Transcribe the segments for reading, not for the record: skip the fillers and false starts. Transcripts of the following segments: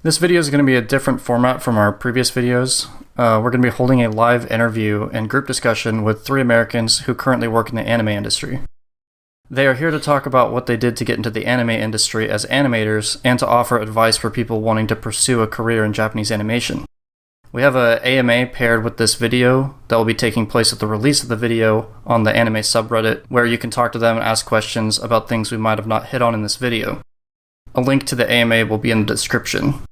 This video is going to be a different format from our previous videos. We're going to be holding a live interview and group discussion with 3 Americans who currently work in the anime industry. They are here to talk about what they did to get into the anime industry as animators and to offer advice for people wanting to pursue a career in Japanese animation. We have an AMA paired with this video that will be taking place at the release of the video on the anime subreddit, where you can talk to them and ask questions about things we might have not hit on in this video. A link to the AMA will be in the description.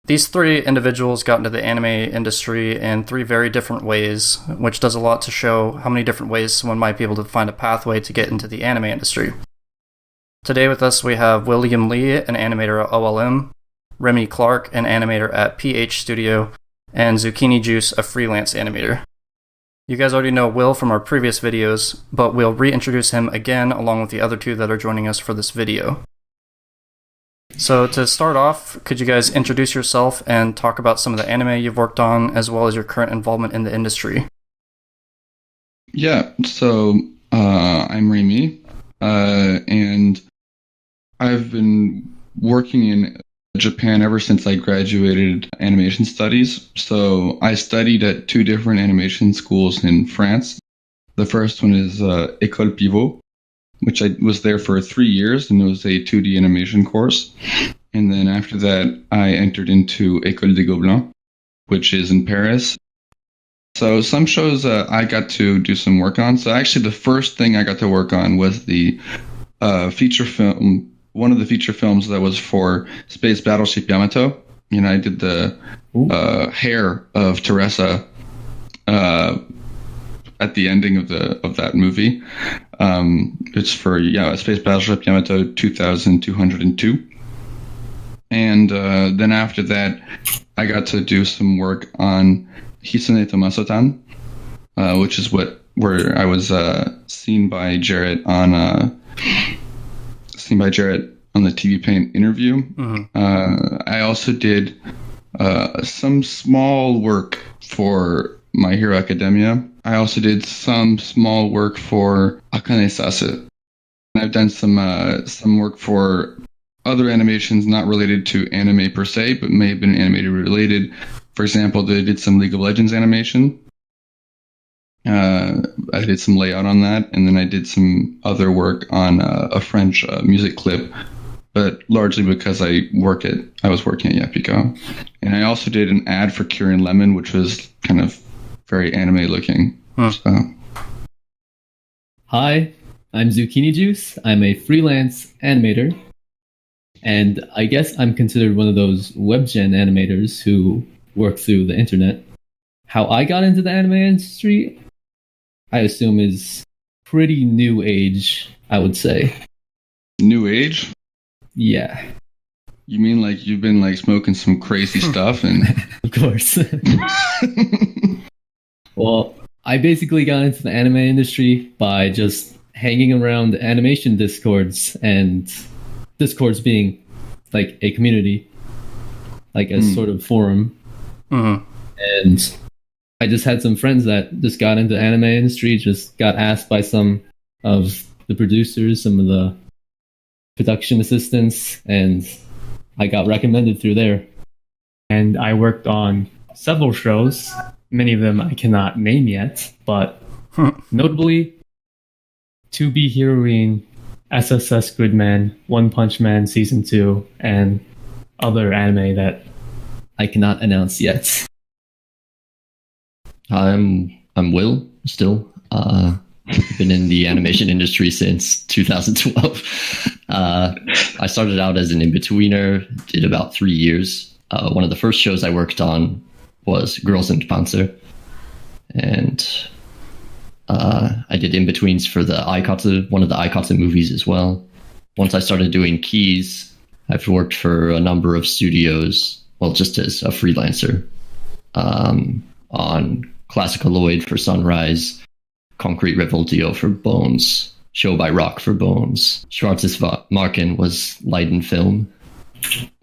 These 3 individuals got into the anime industry in 3 very different ways, which does a lot to show how many different ways someone might be able to find a pathway to get into the anime industry. Today with us we have William Lee, an animator at OLM, Remy Clark, an animator at PH Studio, and Zucchini Juice, a freelance animator. You guys already know Will from our previous videos, but we'll reintroduce him again along with the other 2 that are joining us for this video. So to start off, could you guys introduce yourself and talk about some of the anime you've worked on, as well as your current involvement in the industry? Yeah, so I'm Remy, and I've been working in Japan ever since I graduated animation studies. So I studied at 2 different animation schools in France. The first one is École Pivot, which I was there for 3 years, and it was a 2D animation course. And then after that, I entered into École des Gobelins, which is in Paris. So some shows I got to do some work on. So actually the first thing I got to work on was the feature film, one of the feature films that was for Space Battleship Yamato. And I did the hair of Teresa at the ending of that movie. It's for Space Battleship Yamato 2202. And then after that, I got to do some work on Hisune Tomaso-tan, which is where I was seen by Jarrett on the TV Paint interview. Mm-hmm. I also did some small work for My Hero Academia. I also did some small work for Akane Sase. I've done some work for other animations not related to anime per se, but may have been animated related. For example, they did some League of Legends animation. I did some layout on that, and then I did some other work on a French music clip, but largely because I was working at Yapiko. And I also did an ad for Kirin Lemon, which was kind of very anime looking. So. Hi, I'm Zucchini Juice. I'm a freelance animator, and I guess I'm considered one of those webgen animators who work through the internet. How I got into the anime industry, I assume, is pretty new age, I would say. New age? Yeah. You mean like you've been like smoking some crazy stuff and Of course. Well, I basically got into the anime industry by just hanging around animation discords, and discords being like a community, like a sort of forum. Mm-hmm. And I just had some friends that just got into the anime industry, just got asked by some of the producers, some of the production assistants, and I got recommended through there. And I worked on several shows. Many of them I cannot name yet, but notably To Be Heroine, SSS Gridman, One Punch Man Season 2, and other anime that I cannot announce yet. I'm Will, still. Been in the animation industry since 2012. I started out as an in-betweener, did about 3 years. One of the first shows I worked on was Girls in Panzer. And I did in-betweens for the Aikatsu, one of the Aikatsu movies as well. Once I started doing keys, I've worked for a number of studios, well, just as a freelancer, on Classicaloid for Sunrise, Concrete Revoltio for Bones, Show by Rock for Bones, Schwarzes Marken was Leiden Film,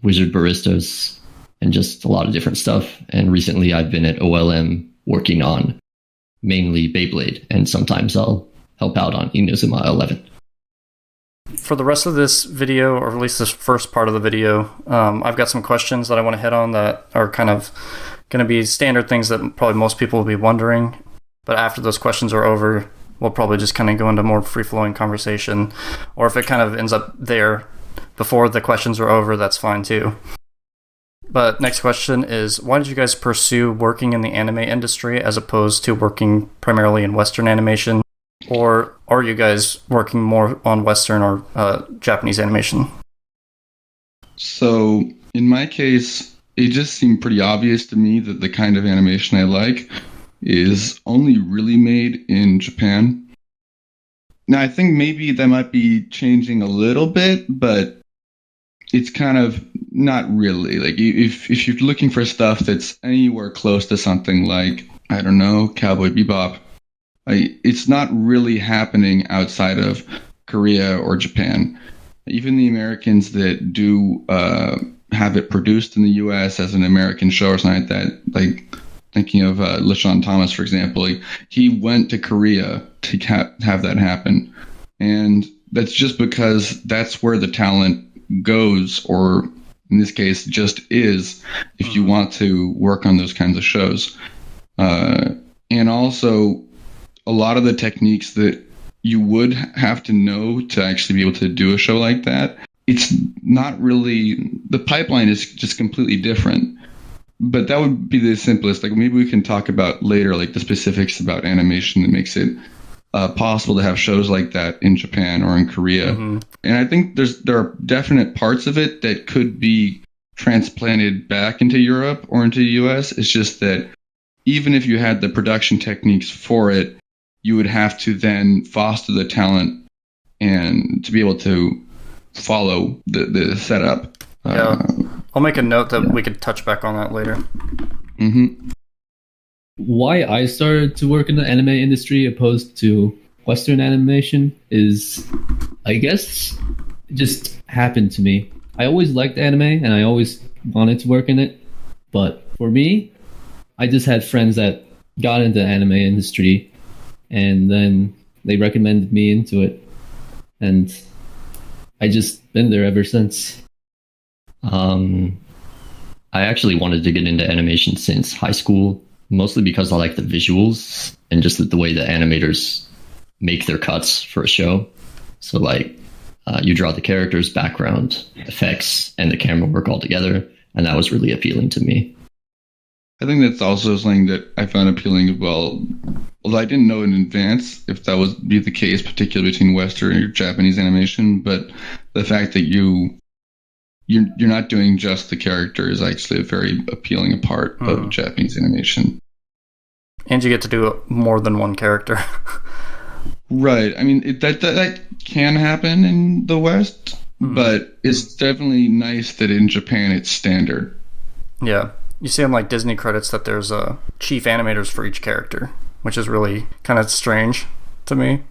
Wizard Baristas, and just a lot of different stuff. And recently I've been at OLM working on mainly Beyblade, and sometimes I'll help out on Inazuma 11. For the rest of this video, or at least this first part of the video, I've got some questions that I want to hit on that are kind of going to be standard things that probably most people will be wondering. But after those questions are over, we'll probably just kind of go into more free-flowing conversation. Or if it kind of ends up there before the questions are over, that's fine too. But next question is, why did you guys pursue working in the anime industry as opposed to working primarily in Western animation? Or are you guys working more on Western or Japanese animation? So in my case, it just seemed pretty obvious to me that the kind of animation I like is only really made in Japan. Now, I think maybe that might be changing a little bit, but it's kind of not really. Like, if you're looking for stuff that's anywhere close to something like, I don't know, Cowboy Bebop, it's not really happening outside of Korea or Japan. Even the Americans that do have it produced in the U.S. as an American show or something like that, like thinking of LeSean Thomas, for example, he went to Korea to have that happen. And that's just because that's where the talent goes, or in this case, just is, if you want to work on those kinds of shows. And also, a lot of the techniques that you would have to know to actually be able to do a show like that, it's not really, the pipeline is just completely different. But that would be the simplest. Like, maybe we can talk about later, like the specifics about animation that makes it possible to have shows like that in Japan or in Korea. Mm-hmm. And I think there are definite parts of it that could be transplanted back into Europe or into the US. It's just that even if you had the production techniques for it, you would have to then foster the talent and to be able to follow the setup. Yeah. I'll make a note that we could touch back on that later. Mm-hmm. Why I started to work in the anime industry opposed to Western animation is, I guess, it just happened to me. I always liked anime and I always wanted to work in it. But for me, I just had friends that got into the anime industry and then they recommended me into it. And I just been there ever since. I actually wanted to get into animation since high school, mostly because I like the visuals and just the way the animators make their cuts for a show. So like you draw the characters, background, effects, and the camera work all together. And that was really appealing to me. I think that's also something that I found appealing as well. Although I didn't know in advance if that would be the case, particularly between Western or Japanese animation. But the fact that you're not doing just the character is actually a very appealing part of Japanese animation. And you get to do more than one character. Right. I mean, that can happen in the West, but it's definitely nice that in Japan it's standard. Yeah. You see on like Disney credits that there's chief animators for each character, which is really kind of strange to me.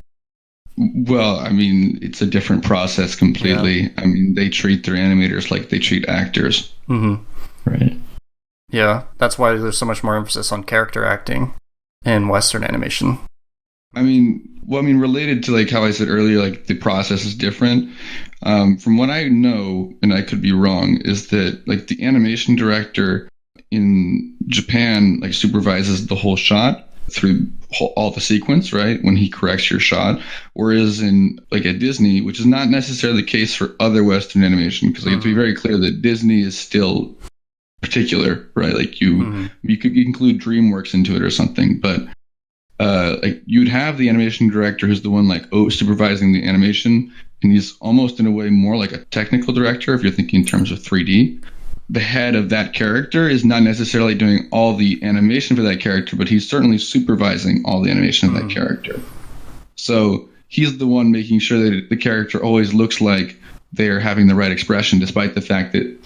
Well, I mean, it's a different process completely. Yeah. I mean, they treat their animators like they treat actors. Mm-hmm. Right. Yeah, that's why there's so much more emphasis on character acting in Western animation. I mean, related to like how I said earlier, like the process is different. From what I know, and I could be wrong, is that like the animation director in Japan like supervises the whole shot through all the sequence, right, when he corrects your shot, whereas in like at Disney, which is not necessarily the case for other Western animation, because like, to be very clear that Disney is still particular, right? Like you could include DreamWorks into it or something, but like you'd have the animation director who's the one like supervising the animation, and he's almost in a way more like a technical director if you're thinking in terms of 3D. The head of that character is not necessarily doing all the animation for that character, but he's certainly supervising all the animation of that character. So he's the one making sure that the character always looks like they're having the right expression, despite the fact that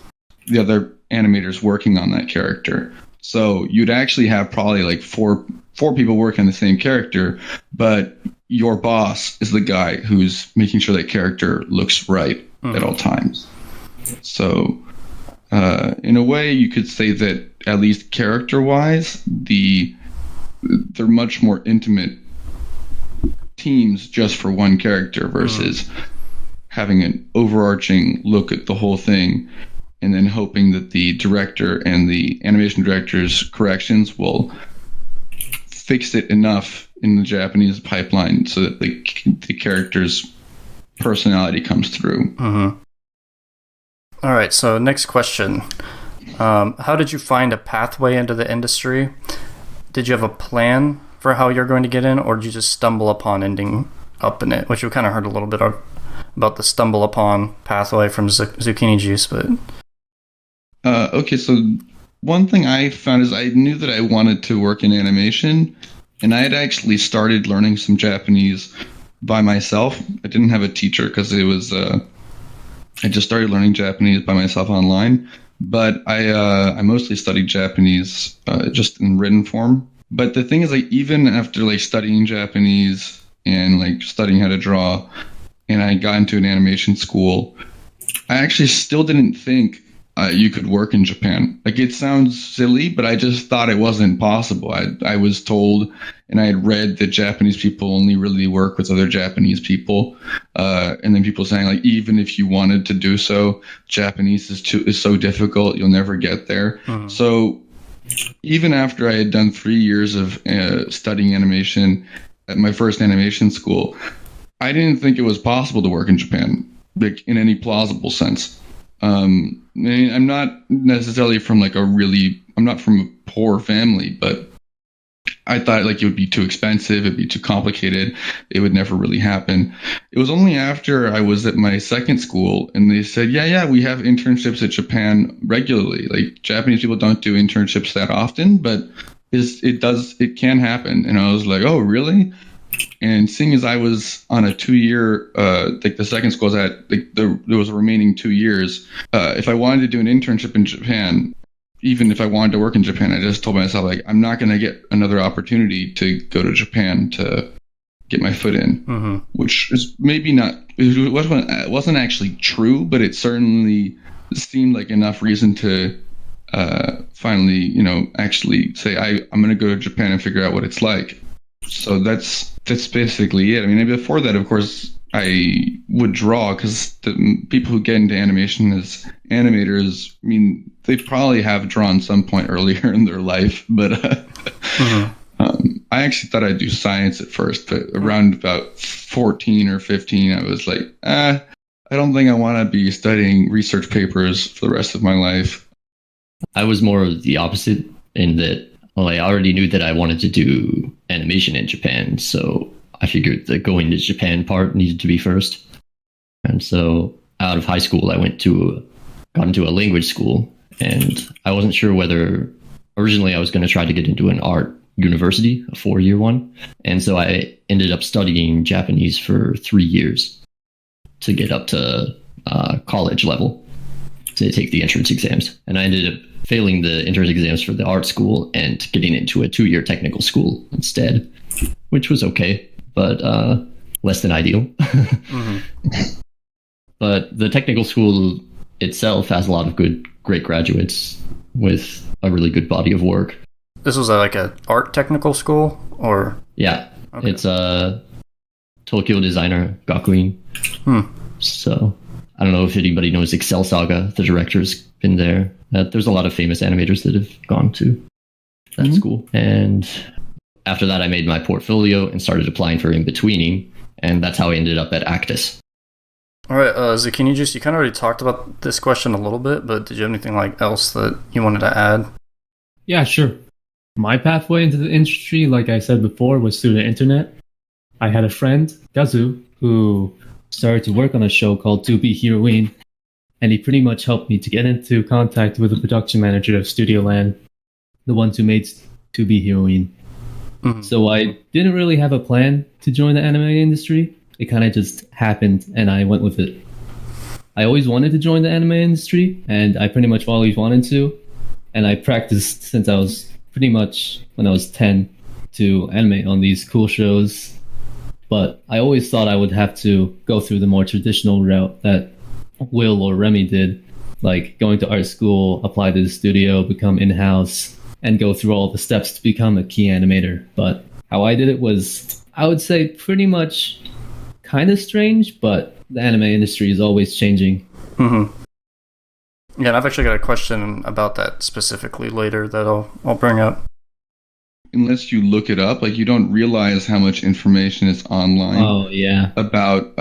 the other animators working on that character. So you'd actually have probably like four people working on the same character, but your boss is the guy who's making sure that character looks right at all times. So in a way, you could say that at least character-wise, they're much more intimate teams just for one character versus having an overarching look at the whole thing, and then hoping that the director and the animation director's corrections will fix it enough in the Japanese pipeline so that the character's personality comes through. Mm-hmm. All right, so next question. How did you find a pathway into the industry? Did you have a plan for how you're going to get in, or did you just stumble upon ending up in it? Which we kind of heard a little bit about the stumble upon pathway from Zucchini Juice, but... Okay, so one thing I found is I knew that I wanted to work in animation, and I had actually started learning some Japanese by myself. I didn't have a teacher because it was... I just started learning Japanese by myself online, but I mostly studied Japanese just in written form. But the thing is, like, even after like studying Japanese and like studying how to draw, and I got into an animation school, I actually still didn't think you could work in Japan. Like, it sounds silly, but I just thought it wasn't possible. I was told, and I had read that Japanese people only really work with other Japanese people. And then people saying, like, even if you wanted to do so, Japanese is so difficult, you'll never get there. Mm-hmm. So even after I had done 3 years of studying animation at my first animation school, I didn't think it was possible to work in Japan, like, in any plausible sense. I'm not necessarily from I'm not from a poor family, but I thought like it would be too expensive, it'd be too complicated, it would never really happen. It was only after I was at my second school and they said, yeah, we have internships at Japan regularly. Like, Japanese people don't do internships that often, but it can happen. And I was like, oh, really? And seeing as I was on a 2-year, like the second school I was at, like there was a remaining 2 years. If I wanted to do an internship in Japan, even if I wanted to work in Japan, I just told myself, like, I'm not going to get another opportunity to go to Japan to get my foot in, mm-hmm. which is maybe not, it wasn't actually true, but it certainly seemed like enough reason to finally, actually say, I'm going to go to Japan and figure out what it's like. So that's basically it. I mean, before that, of course, I would draw because the people who get into animation as animators, I mean, they probably have drawn some point earlier in their life. But mm-hmm. I actually thought I'd do science at first, but around about 14 or 15, I was like, I don't think I want to be studying research papers for the rest of my life. I was more of the opposite in that, well, I already knew that I wanted to do animation in Japan, so I figured the going to Japan part needed to be first. And so out of high school, I got into a language school, and I wasn't sure whether originally I was going to try to get into an art university, a 4-year one. And so I ended up studying Japanese for 3 years to get up to college level to take the entrance exams. And I ended up failing the entrance exams for the art school and getting into a 2-year technical school instead, which was okay, but less than ideal. Mm-hmm. But the technical school itself has a lot of great graduates with a really good body of work. This was like an art technical school, or? Yeah, okay. It's a Tokyo Designer Gakuin. So I don't know if anybody knows Excel Saga. The director's been there. There's a lot of famous animators that have gone to that school. And after that, I made my portfolio and started applying for in-betweening. And that's how I ended up at Actus. All right, Zucchini Juice, you kind of already talked about this question a little bit, but did you have anything else that you wanted to add? Yeah, sure. My pathway into the industry, like I said before, was through the internet. I had a friend, Gazu, who started to work on a show called To Be Heroine, and he pretty much helped me to get into contact with the production manager of Studio Land, the ones who made To Be Heroine. Mm-hmm. So I didn't really have a plan to join the anime industry. It kind of just happened, and I went with it. I always wanted to join the anime industry, and I pretty much always wanted to. And I practiced since I was pretty much when I was 10 to animate on these cool shows. But I always thought I would have to go through the more traditional route that Will or Remy did, like going to art school, apply to the studio, become in-house, and go through all the steps to become a key animator. But how I did it was, I would say, pretty much kind of strange, but the anime industry is always changing. Mm-hmm. Yeah, and I've actually got a question about that specifically later that I'll bring up. Unless you look it up, like you don't realize how much information is online. Oh yeah, about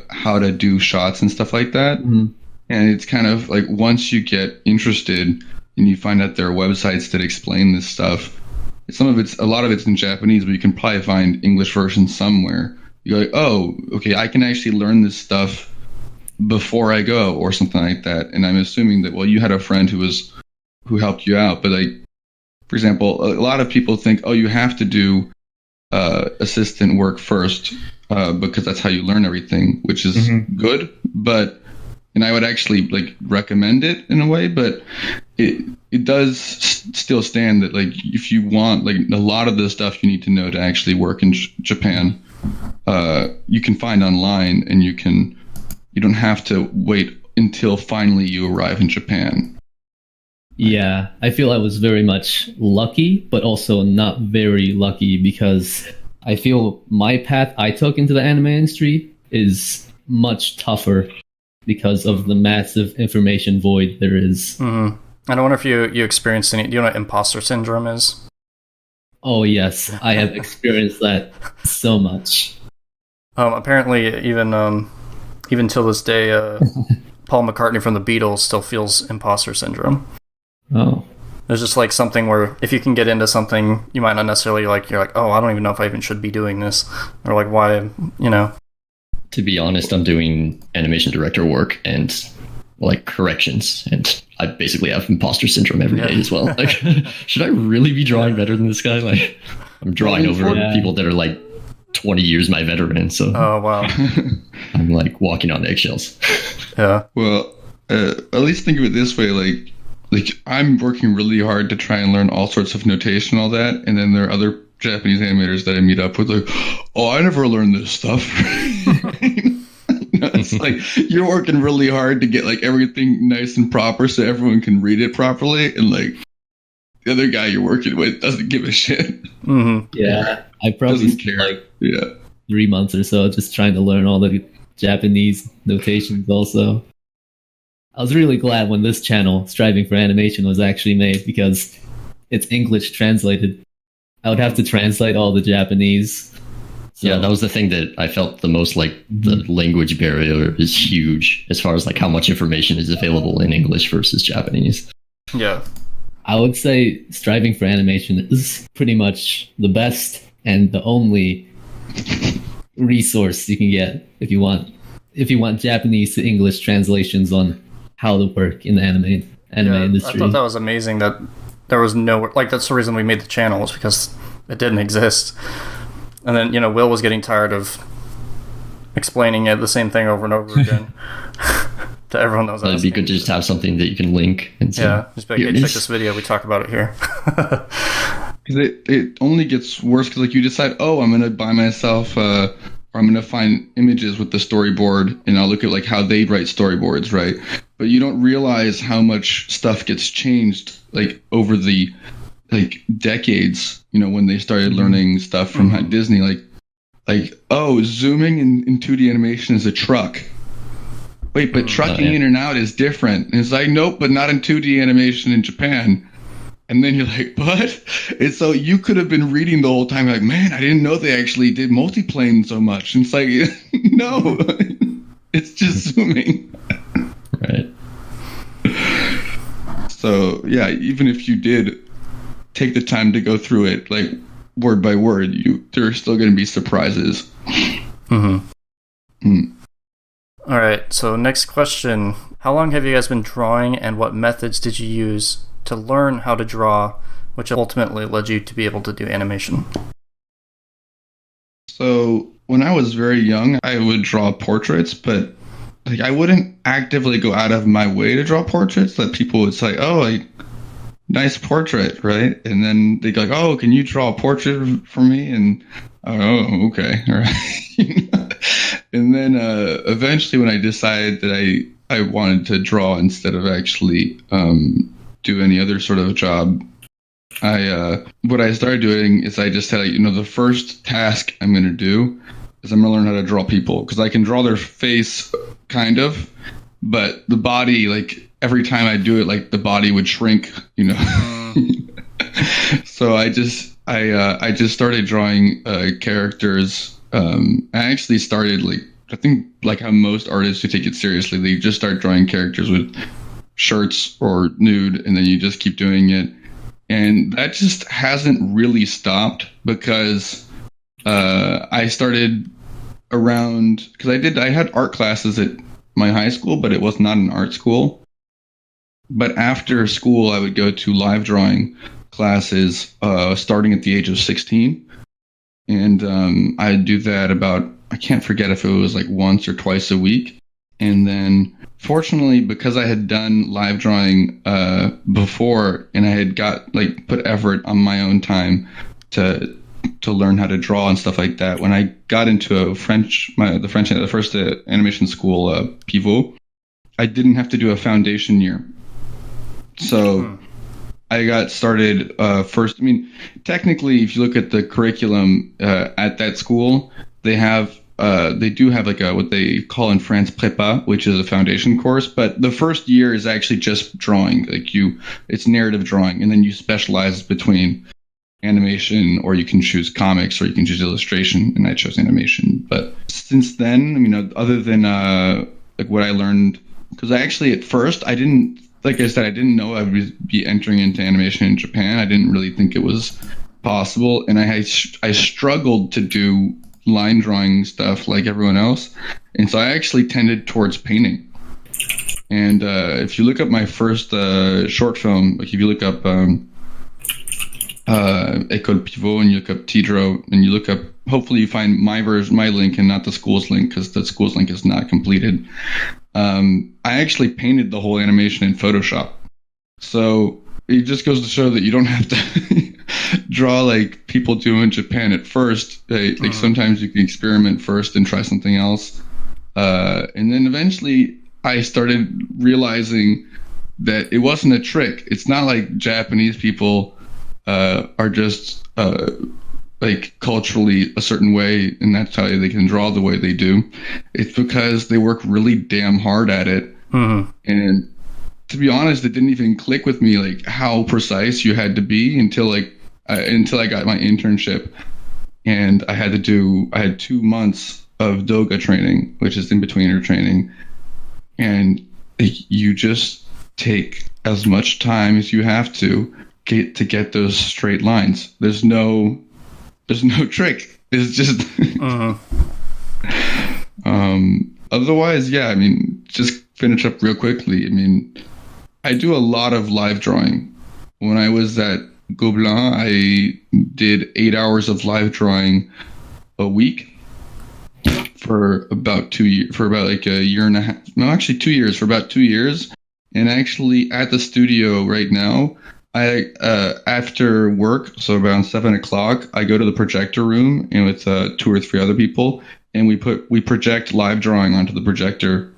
how to do shots and stuff like that. Mm-hmm. And it's kind of like once you get interested and you find out there are websites that explain this stuff, a lot of it's in Japanese, but you can probably find English versions somewhere. You're like, oh, okay, I can actually learn this stuff before I go or something like that. And I'm assuming that, well, you had a friend who helped you out, but like, for example, a lot of people think, oh, you have to do assistant work first because that's how you learn everything, which is good. And I would actually like recommend it in a way, but it does still stand that like if you want like a lot of the stuff you need to know to actually work in Japan, you can find online, and you don't have to wait until finally you arrive in Japan. Yeah, I feel I was very much lucky, but also not very lucky, because I feel my path I took into the anime industry is much tougher because of the massive information void there is. Mm-hmm. And I wonder if you experienced any. Do you know what imposter syndrome is? Oh yes, I have experienced that so much. Apparently, even till this day, Paul McCartney from the Beatles still feels imposter syndrome. Oh. There's just like something where if you can get into something, you might not necessarily like, you're like, oh, I don't even know if I even should be doing this, or like why, you know. To be honest, I'm doing animation director work and like corrections, and I basically have imposter syndrome every day as well. Like, should I really be drawing better than this guy? Like, I'm drawing over people that are like 20 years my veteran, so oh wow, I'm like walking on eggshells. Yeah. Well, at least think of it this way, like I'm working really hard to try and learn all sorts of notation, all that, and then there are other Japanese animators that I meet up with, like, oh, I never learned this stuff. It's like you're working really hard to get like everything nice and proper so everyone can read it properly, and like the other guy you're working with doesn't give a shit. Mm-hmm. Yeah, I probably spent like 3 months or so just trying to learn all the Japanese notations also. I was really glad when this channel, Striving for Animation, was actually made, because it's English translated. I would have to translate all the Japanese. So. Yeah, that was the thing that I felt the most, like the language barrier is huge as far as like how much information is available in English versus Japanese. Yeah. I would say Striving for Animation is pretty much the best and the only resource you can get if you want Japanese to English translations on how to work in the anime industry. I thought that was amazing that there was no, like, that's the reason we made the channel, was because it didn't exist. And then, you know, Will was getting tired of explaining it the same thing over and over again to everyone that was asking. It'd be good to just have something that you can link and say, just be like, hey, check this video, we talk about it here. Because it only gets worse because like you decide, oh, I'm gonna buy myself or I'm gonna find images with the storyboard, and I'll look at like how they write storyboards, right? But you don't realize how much stuff gets changed like over the like decades, you know, when they started learning stuff from Disney, like oh, zooming in 2D animation is a truck. Wait, but trucking in and out is different. And it's like, nope, but not in 2D animation in Japan. And then you're like, what? And so you could have been reading the whole time, like, man, I didn't know they actually did multiplane so much. And it's like, no, it's just zooming. Right. So, yeah, even if you did take the time to go through it, like, word by word, there are still going to be surprises. Mm-hmm. All right, so next question. How long have you guys been drawing, and what methods did you use to learn how to draw, which ultimately led you to be able to do animation? So when I was very young, I would draw portraits, but like I wouldn't actively go out of my way to draw portraits that people would say, oh, like, nice portrait, right? And then they'd go like, oh, can you draw a portrait for me? And oh, okay, all right. And then eventually when I decided that I wanted to draw instead of actually do any other sort of job, what I started doing is I just said, like, you know, the first task I'm going to do is I'm gonna learn how to draw people, because I can draw their face kind of, but the body, like every time I do it, like the body would shrink, you know. So I just started drawing characters. I actually started like, I think like how most artists who take it seriously, they just start drawing characters with shirts or nude, and then you just keep doing it. And that just hasn't really stopped, because I started around, because I had art classes at my high school, but it was not an art school. But after school, I would go to live drawing classes starting at the age of 16. And I'd do that about, I can't forget if it was like once or twice a week. And then fortunately, because I had done live drawing before, and I had put effort on my own time to learn how to draw and stuff like that, when I got into the first animation school, Pivot, I didn't have to do a foundation year. So I got started first. I mean, technically, if you look at the curriculum at that school, they do have like what they call in France prépa, which is a foundation course. But the first year is actually just drawing. It's narrative drawing, and then you specialize between animation, or you can choose comics, or you can choose illustration. And I chose animation. But since then, I mean, other than like what I learned, because I actually at first I didn't. Like I said, I didn't know I would be entering into animation in Japan. I didn't really think it was possible. And I struggled to do line drawing stuff like everyone else. And so I actually tended towards painting. And if you look up my first short film, like if you look up École Pivot, and you look up Tidro, and you look up, hopefully you find my link and not the school's link, because the school's link is not completed. I actually painted the whole animation in Photoshop. So it just goes to show that you don't have to draw like people do in Japan at first. Like sometimes you can experiment first and try something else. And then eventually I started realizing that it wasn't a trick. It's not like Japanese people are just like culturally a certain way, and that's how they can draw the way they do. It's because they work really damn hard at it. And to be honest, it didn't even click with me like how precise you had to be until I got my internship, and I had 2 months of Doga training, which is in-betweener training, and you just take as much time as you have to get those straight lines. There's no trick. It's just otherwise, yeah, I mean, just finish up real quickly. I mean, I do a lot of live drawing. When I was at Gobelin, I did 8 hours of live drawing a week for about 2 years, for about like a year and a half. No, actually 2 years, for about 2 years. And actually at the studio right now, I after work, so around 7 o'clock, I go to the projector room and with 2 or 3 other people, and we project live drawing onto the projector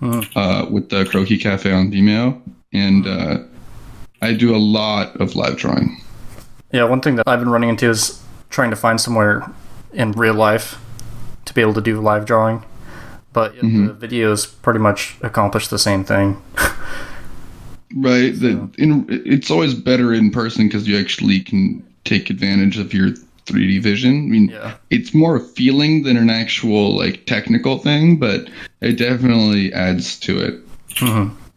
with the Croquis Cafe on Vimeo, and I do a lot of live drawing. Yeah, one thing that I've been running into is trying to find somewhere in real life to be able to do live drawing, but the videos pretty much accomplish the same thing. Right. It's always better in person because you actually can take advantage of your 3D vision. I mean, It's more a feeling than an actual like technical thing, but it definitely adds to it.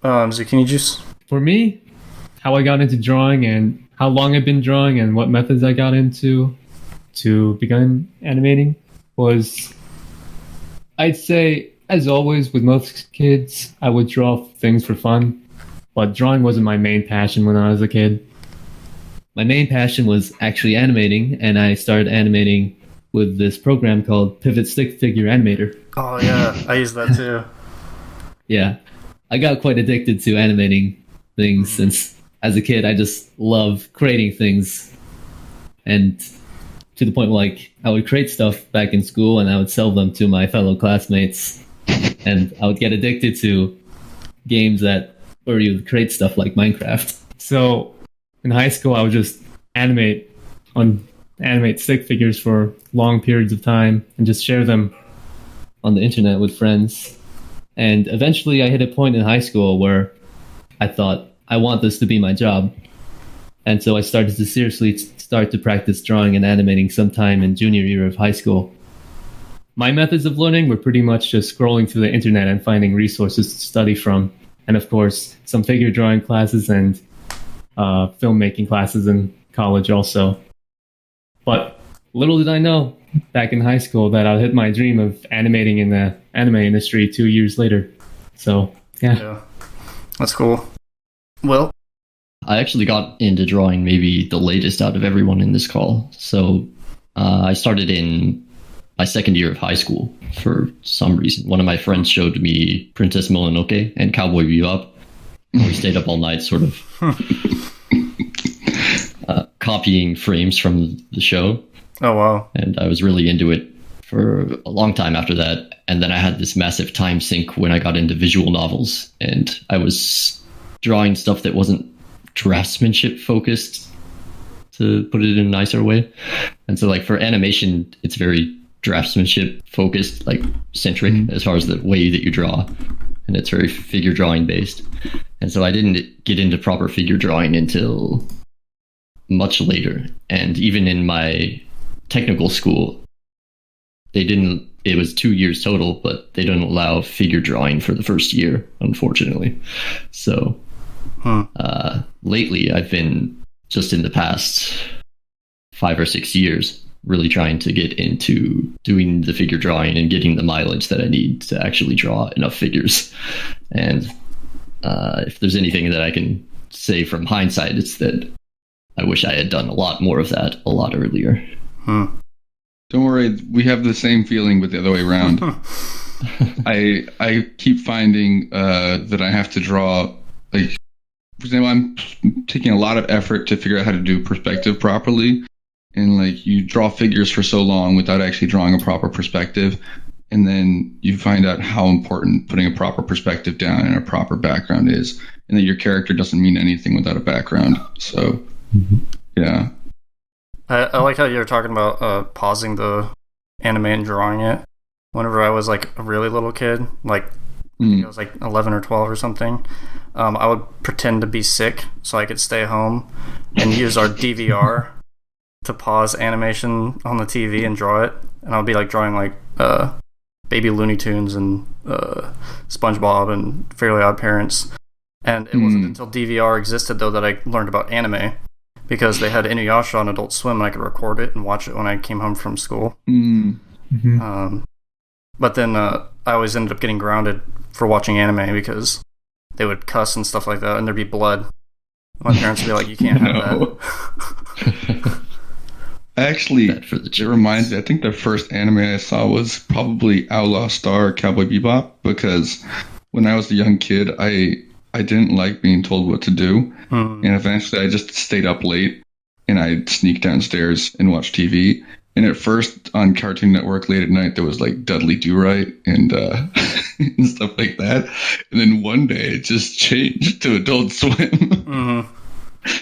Zucchini Juice? For me, how I got into drawing and how long I've been drawing and what methods I got into to begin animating was, I'd say, as always with most kids, I would draw things for fun. But drawing wasn't my main passion when I was a kid. My main passion was actually animating, and I started animating with this program called Pivot Stick Figure Animator. Oh yeah, I use that too. Yeah, I got quite addicted to animating things since as a kid I just love creating things, and to the point where like I would create stuff back in school and I would sell them to my fellow classmates, and I would get addicted to games where you would create stuff like Minecraft. So in high school, I would just animate stick figures for long periods of time and just share them on the internet with friends. And eventually I hit a point in high school where I thought, I want this to be my job. And so I started to seriously start to practice drawing and animating sometime in junior year of high school. My methods of learning were pretty much just scrolling through the internet and finding resources to study from. And of course, some figure drawing classes and filmmaking classes in college also. But little did I know back in high school that I'd hit my dream of animating in the anime industry 2 years later. So, yeah. That's cool. Well, I actually got into drawing maybe the latest out of everyone in this call. So I started in my second year of high school for some reason. One of my friends showed me Princess Mononoke and Cowboy Bebop. We stayed up all night sort of copying frames from the show. Oh, wow. And I was really into it for a long time after that. And then I had this massive time sink when I got into visual novels. And I was drawing stuff that wasn't draftsmanship focused, to put it in a nicer way. And so like for animation, it's very draftsmanship focused, like centric as far as the way that you draw. And it's very figure drawing based. And so I didn't get into proper figure drawing until much later. And even in my technical school, it was 2 years total, but they didn't allow figure drawing for the first year, unfortunately. So lately I've been, just in the past 5 or 6 years, really trying to get into doing the figure drawing and getting the mileage that I need to actually draw enough figures. And if there's anything that I can say from hindsight, it's that I wish I had done a lot more of that a lot earlier. Don't worry, we have the same feeling, but the other way around. I keep finding that I have to draw, like, for example, I'm taking a lot of effort to figure out how to do perspective properly. And like you draw figures for so long without actually drawing a proper perspective. And then you find out how important putting a proper perspective down and a proper background is. And that your character doesn't mean anything without a background. So, yeah. I like how you're talking about pausing the anime and drawing it. Whenever I was like a really little kid, like I think I was like 11 or 12 or something, I would pretend to be sick so I could stay home and use our DVR to pause animation on the TV and draw it. And I would be like drawing like Baby Looney Tunes and SpongeBob and Fairly Odd Parents. And it wasn't until DVR existed though that I learned about anime, because they had Inuyasha on Adult Swim and I could record it and watch it when I came home from school. But then I always ended up getting grounded for watching anime because they would cuss and stuff like that and there'd be blood. My parents would be like, you can't have that. Actually, it reminds me, I think the first anime I saw was probably Outlaw Star or Cowboy Bebop, because when I was a young kid, I didn't like being told what to do. And eventually I just stayed up late and I'd sneak downstairs and watch TV. And at first on Cartoon Network late at night, there was like Dudley Do-Right and, and stuff like that. And then one day it just changed to Adult Swim.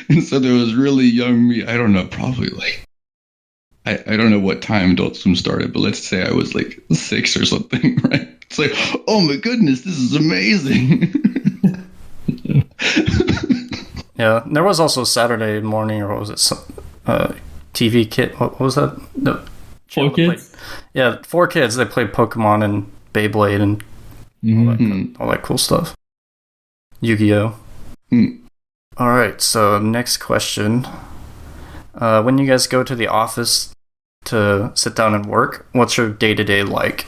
And so there was really young me. I don't know, probably like, I don't know what time Adult Swim started, but let's say I was like 6 or something, right? It's like, oh my goodness, this is amazing. Yeah, there was also Saturday morning, or what was it? TV Kid. What was that? No, 4Kids? Yeah, 4Kids. They played Pokemon and Beyblade and all that cool stuff. Yu-Gi-Oh! All right, so next question. When you guys go to the office to sit down and work, what's your day-to-day like?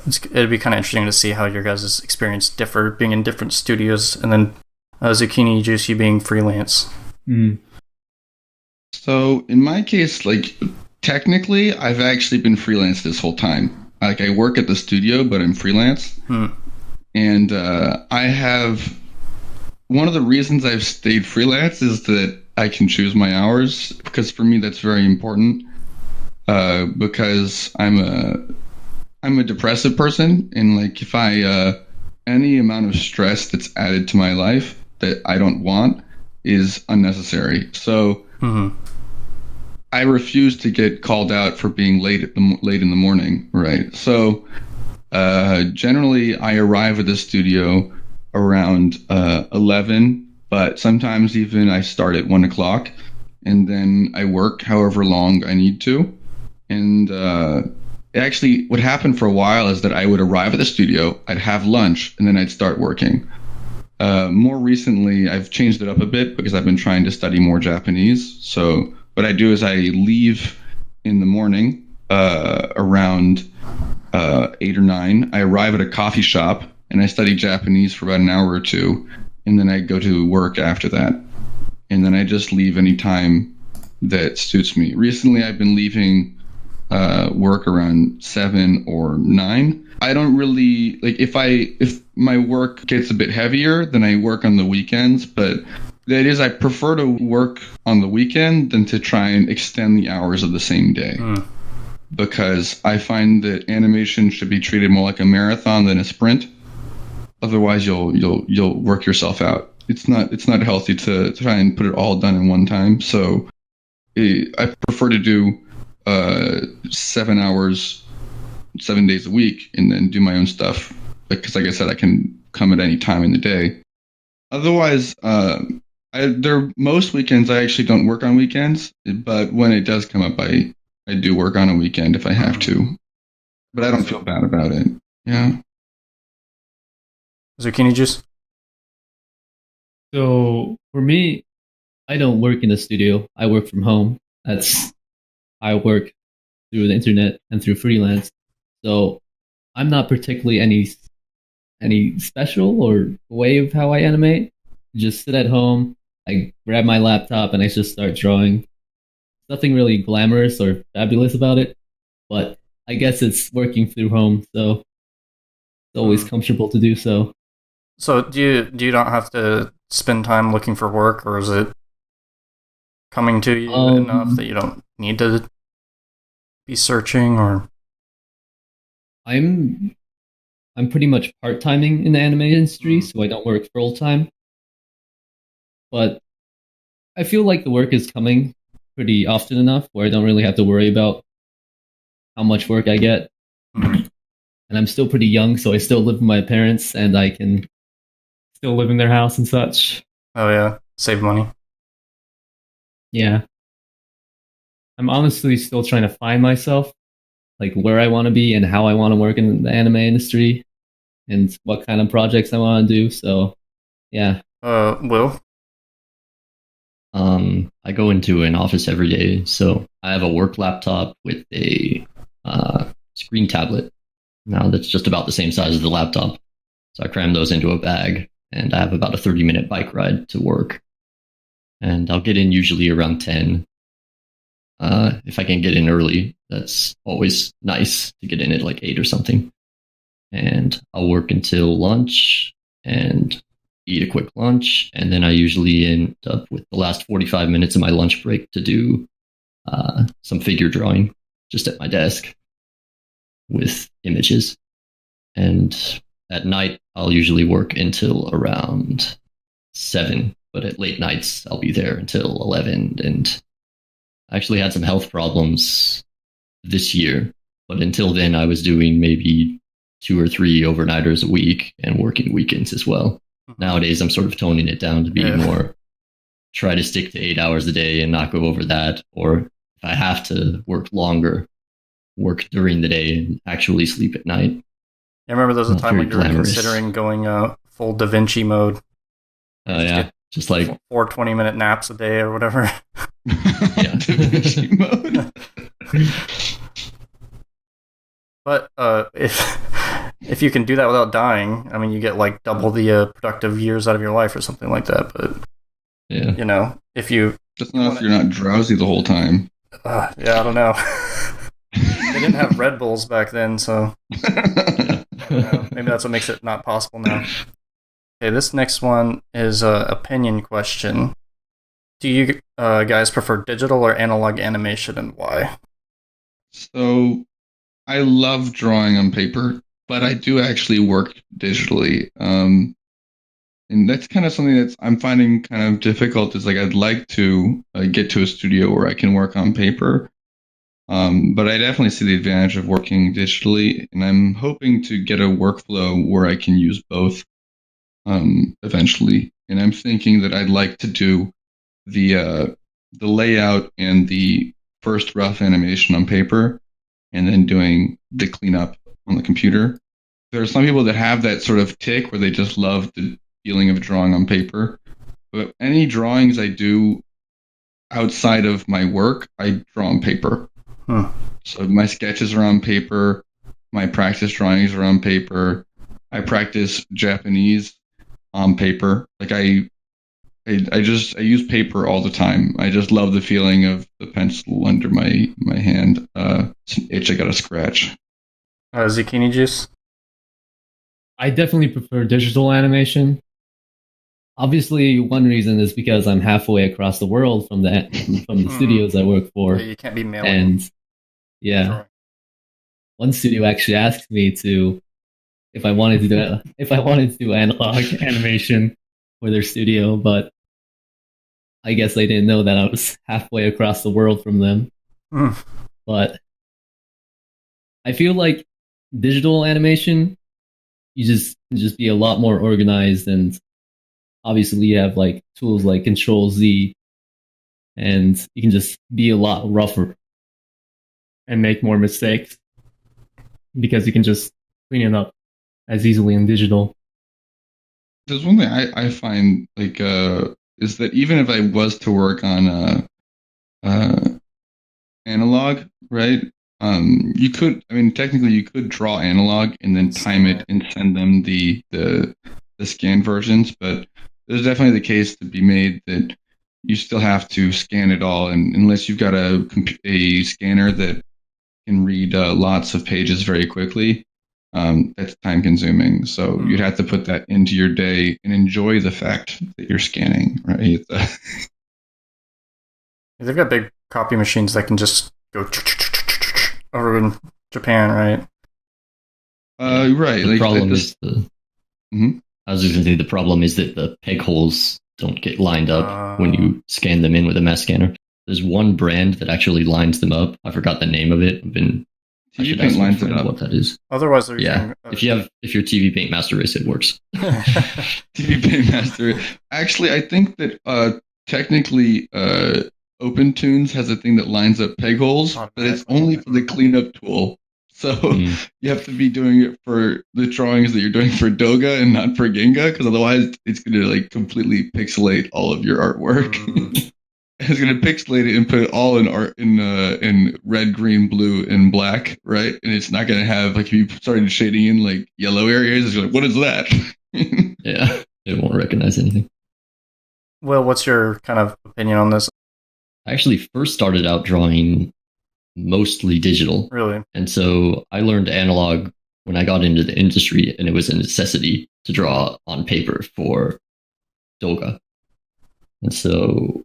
It'd be kind of interesting to see how your guys' experience differ, being in different studios, and then Zucchini Juice, you being freelance. So in my case, like technically, I've actually been freelance this whole time. Like I work at the studio, but I'm freelance. And I have, one of the reasons I've stayed freelance is that I can choose my hours, because for me that's very important. Because I'm a depressive person, and like if I any amount of stress that's added to my life that I don't want is unnecessary. So I refuse to get called out for being late in the morning, right? So Generally, I arrive at the studio around 11, but sometimes even I start at 1 o'clock, and then I work however long I need to. And actually, what happened for a while is that I would arrive at the studio, I'd have lunch, and then I'd start working. More recently, I've changed it up a bit because I've been trying to study more Japanese. So what I do is I leave in the morning around 8 or 9. I arrive at a coffee shop and I study Japanese for about an hour or two, and then I go to work after that. And then I just leave any time that suits me. Recently, I've been leaving work around 7 or 9. I don't really like if my work gets a bit heavier, then I work on the weekends. But that is, I prefer to work on the weekend than to try and extend the hours of the same day. Because I find that animation should be treated more like a marathon than a sprint. Otherwise, you'll work yourself out. It's not healthy to try and put it all done in one time. So I prefer to do 7 hours, 7 days a week, and then do my own stuff. Because, like I said, I can come at any time in the day. Otherwise, most weekends I actually don't work on weekends. But when it does come up, I do work on a weekend if I have to. But I don't feel bad about it. Yeah. Zucchini juice? So For me, I don't work in the studio. I work from home. I work through the internet and through freelance. So I'm not particularly any special or way of how I animate. Just sit at home, I grab my laptop and I just start drawing. Nothing really glamorous or fabulous about it, but I guess it's working through home, so it's always comfortable to do so. So do you not have to spend time looking for work, or is it coming to you enough that you don't need to be searching? Or I'm pretty much part-timing in the anime industry, so I don't work full-time. But I feel like the work is coming pretty often enough where I don't really have to worry about how much work I get. And I'm still pretty young, so I still live with my parents, and I can still live in their house and such. oh yeah, save money. Yeah. I'm honestly still trying to find myself, like where I want to be and how I want to work in the anime industry and what kind of projects I want to do. So, yeah. Will? I go into an office every day, so I have a work laptop with a screen tablet. Now that's just about the same size as the laptop. So I cram those into a bag, and I have about a 30-minute bike ride to work. And I'll get in usually around 10. If I can get in early, that's always nice to get in at like 8 or something. And I'll work until lunch and eat a quick lunch, and then I usually end up with the last 45 minutes of my lunch break to do some figure drawing just at my desk with images. And at night, I'll usually work until around 7, but at late nights, I'll be there until 11. And I actually had some health problems this year, but until then, I was doing maybe 2 or 3 overnighters a week and working weekends as well. Nowadays, I'm sort of toning it down to be more, try to stick to 8 hours a day and not go over that. Or if I have to work longer, work during the day and actually sleep at night. I remember there was a Not time when very you were glamorous. considering going full Da Vinci mode. Yeah, just like 4 20-minute naps a day or whatever. Yeah. Da Vinci mode. But if you can do that without dying, I mean, you get like double the productive years out of your life or something like that. But yeah, you know, if you Just not if you're not drowsy the whole time. yeah, I don't know. They didn't have Red Bulls back then, so I don't know. Maybe that's what makes it not possible now. Okay, this next one is an opinion question. Do you guys prefer digital or analog animation, and why? So I love drawing on paper, but I do actually work digitally. And that's kind of something that I'm finding kind of difficult. Is like I'd like to get to a studio where I can work on paper. But I definitely see the advantage of working digitally, and I'm hoping to get a workflow where I can use both eventually. And I'm thinking that I'd like to do the layout and the first rough animation on paper, and then doing the cleanup on the computer. There are some people that have that sort of tick where they just love the feeling of drawing on paper. But any drawings I do outside of my work, I draw on paper. So my sketches are on paper, my practice drawings are on paper. I practice Japanese on paper. Like I use paper all the time. I just love the feeling of the pencil under my hand. It's an itch I gotta scratch. Zucchini juice? I definitely prefer digital animation. Obviously, one reason is because I'm halfway across the world from the studios I work for. Yeah, you can't be mailing. And yeah, one studio actually asked me if I wanted to do analog animation for their studio, but I guess they didn't know that I was halfway across the world from them. But I feel like digital animation, you just be a lot more organized, and obviously you have like tools like Control Z, and you can just be a lot rougher and make more mistakes because you can just clean it up as easily in digital. There's one thing I find like is that even if I was to work on analog, right? Technically you could draw analog and then time it and send them the scan versions, but there's definitely the case to be made that you still have to scan it all, and unless you've got a scanner that can read lots of pages very quickly, that's time consuming. So you'd have to put that into your day and enjoy the fact that you're scanning, right? They've got big copy machines that can just go over in Japan, right? Right. The problem is I was just going to say the problem is that the peg holes don't get lined up when you scan them in with a mass scanner. There's one brand that actually lines them up. I forgot the name of it. I should ask my friend what that is. Otherwise, they're using, if your TV Paint Master Race, it works. TV Paint Master. Actually, I think that technically OpenTunes has a thing that lines up peg holes, but it's only for the cleanup tool. So you have to be doing it for the drawings that you're doing for Doga and not for Ginga, because otherwise it's going to like completely pixelate all of your artwork. It's going to pixelate it and put it all in red, green, blue, and black, right? And it's not going to have, like, if you started shading in like yellow areas, it's like, what is that? Yeah, it won't recognize anything. Well, what's your kind of opinion on this? I actually first started out drawing mostly digital. Really? And so I learned analog when I got into the industry, and it was a necessity to draw on paper for Doga. And so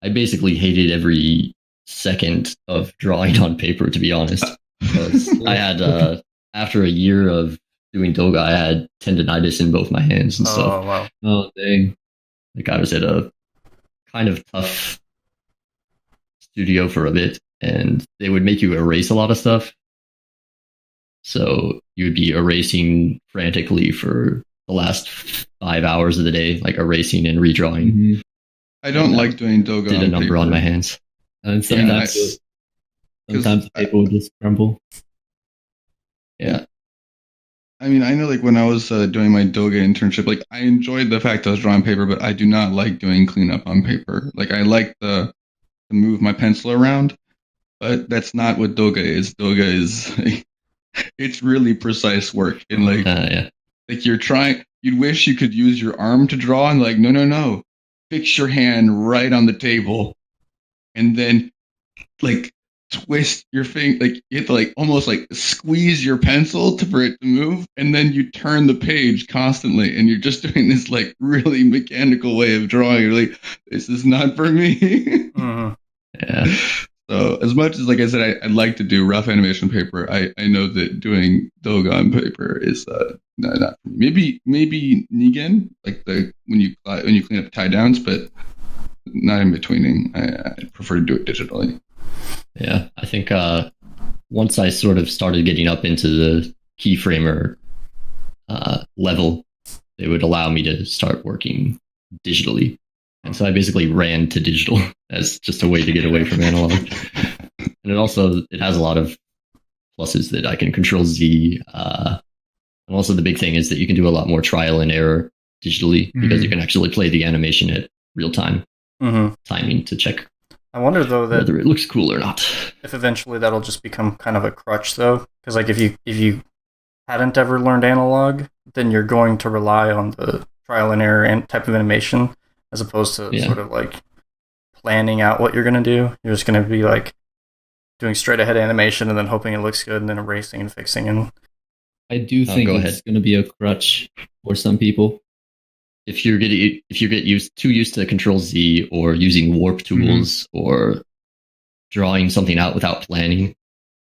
I basically hated every second of drawing on paper, to be honest. Because I had, after a year of doing Doga, I had tendonitis in both my hands and stuff. Oh, wow. Oh, dang. Like, I was at a kind of tough studio for a bit, and they would make you erase a lot of stuff. So you would be erasing frantically for the last 5 hours of the day, like erasing and redrawing. I don't like doing Doga. Did a number paper. on my hands. And sometimes the paper would just crumble. Yeah. I mean, I know, like, when I was doing my Doga internship, like, I enjoyed the fact I was drawing paper, but I do not like doing cleanup on paper. Like, I like to move my pencil around, but that's not what Doga is. Doga is, it's really precise work. And, like, like you'd wish you could use your arm to draw, and, like, no. Fix your hand right on the table, and then, like, twist your finger, like you have to like almost like squeeze your pencil for it to move, and then you turn the page constantly, and you're just doing this like really mechanical way of drawing. You're like, this is not for me. Yeah. So as much as, like I said, I'd like to do rough animation paper, I know that doing Doga on paper is not for me. Maybe Nigen, like when you clean up tie downs, but not in betweening. I prefer to do it digitally. Yeah, I think once I sort of started getting up into the keyframer level, they would allow me to start working digitally. And so I basically ran to digital as just a way to get away from analog. And it has a lot of pluses that I can control Z. And also the big thing is that you can do a lot more trial and error digitally because you can actually play the animation at real time timing to check. I wonder though that whether it looks cool or not. If eventually that'll just become kind of a crutch though, because like if you hadn't ever learned analog, then you're going to rely on the trial and error and type of animation as opposed to sort of like planning out what you're going to do. You're just going to be like doing straight ahead animation and then hoping it looks good and then erasing and fixing. And I do think it's going to be a crutch for some people. If you get too used to Control Z or using warp tools or drawing something out without planning,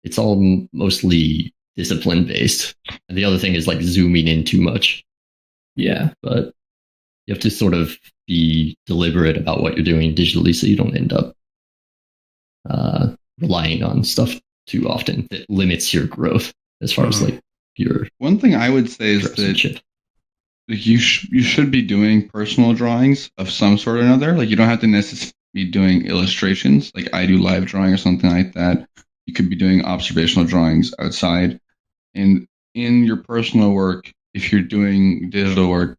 it's all mostly discipline based. And the other thing is like zooming in too much. Yeah, but you have to sort of be deliberate about what you're doing digitally so you don't end up relying on stuff too often that limits your growth as far as like your. One thing I would say is that you should be doing personal drawings of some sort or another. Like you don't have to necessarily be doing illustrations. Like I do live drawing or something like that. You could be doing observational drawings outside. And in your personal work, if you're doing digital work,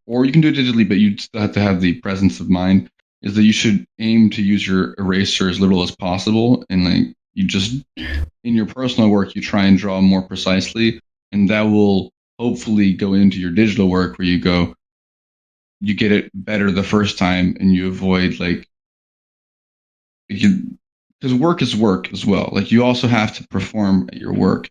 or you can do it digitally, but you still have to have the presence of mind, is that you should aim to use your eraser as little as possible. And like you just, in your personal work, you try and draw more precisely. And that will hopefully go into your digital work where you get it better the first time and you avoid because work is work as well. Like you also have to perform at your work.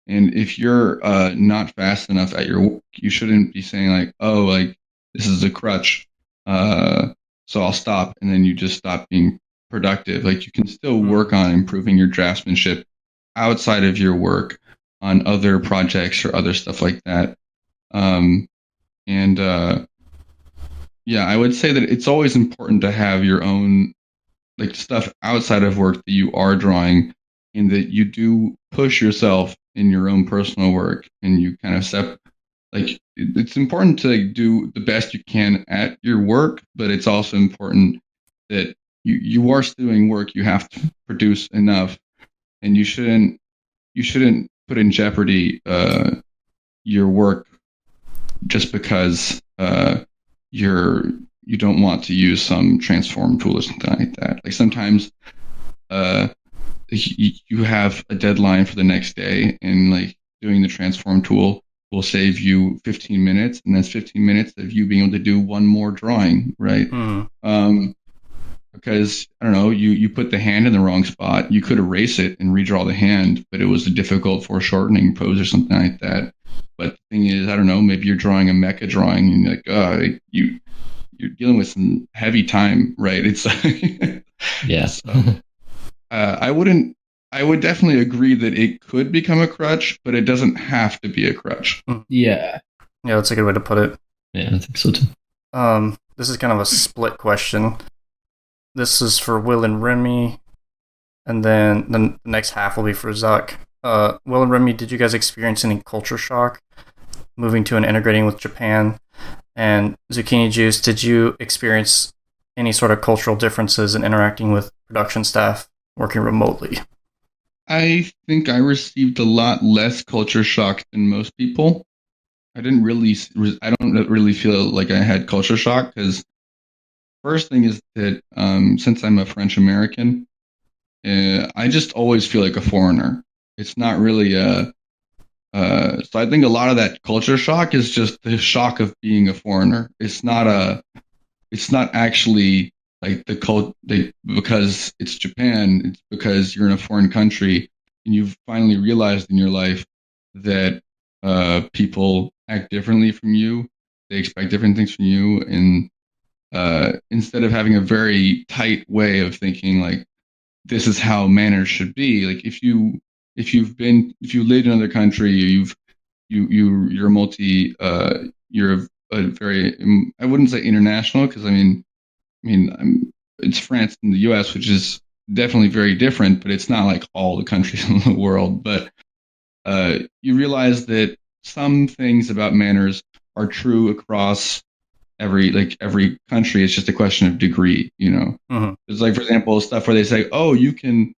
And if you're not fast enough at your work, you shouldn't be saying like, oh, like this is a crutch. So I'll stop. And then you just stop being productive. Like you can still work on improving your draftsmanship outside of your work on other projects or other stuff like that. Yeah, I would say that it's always important to have your own like stuff outside of work that you are drawing, and that you do push yourself in your own personal work, and you kind of it's important to do the best you can at your work, but it's also important that you are still doing work. You have to produce enough, and you shouldn't put in jeopardy your work just because you don't want to use some transform tool or something like that. Like sometimes you have a deadline for the next day, and like doing the transform tool will save you 15 minutes, and that's 15 minutes of you being able to do one more drawing, right? Because I don't know, you put the hand in the wrong spot. You could erase it and redraw the hand, but it was a difficult foreshortening pose or something like that. But the thing is, I don't know, maybe you're drawing a mecha drawing and you're like, oh, you're dealing with some heavy time, right? It's yeah. So, I would definitely agree that it could become a crutch, but it doesn't have to be a crutch. Yeah. Yeah, that's a good way to put it. Yeah, I think so too. This is kind of a split question. This is for Will and Remy, and then the next half will be for Zuck. Will and Remy, did you guys experience any culture shock moving to and integrating with Japan? And Zucchini Juice, did you experience any sort of cultural differences in interacting with production staff working remotely? I think I received a lot less culture shock than most people. I don't really feel like I had culture shock because first thing is that since I'm a French American, I just always feel like a foreigner. It's not really so I think a lot of that culture shock is just the shock of being a foreigner. It's not actually like because it's Japan. It's because you're in a foreign country and you've finally realized in your life that people act differently from you. They expect different things from you, and instead of having a very tight way of thinking like this is how manners should be, like if you lived in another country, you're a very, I wouldn't say international, because I mean it's France and the US, which is definitely very different, but it's not like all the countries in the world. But you realize that some things about manners are true across every country. It's just a question of degree, you know. Mm-hmm. There's like, for example, stuff where they say, oh, you can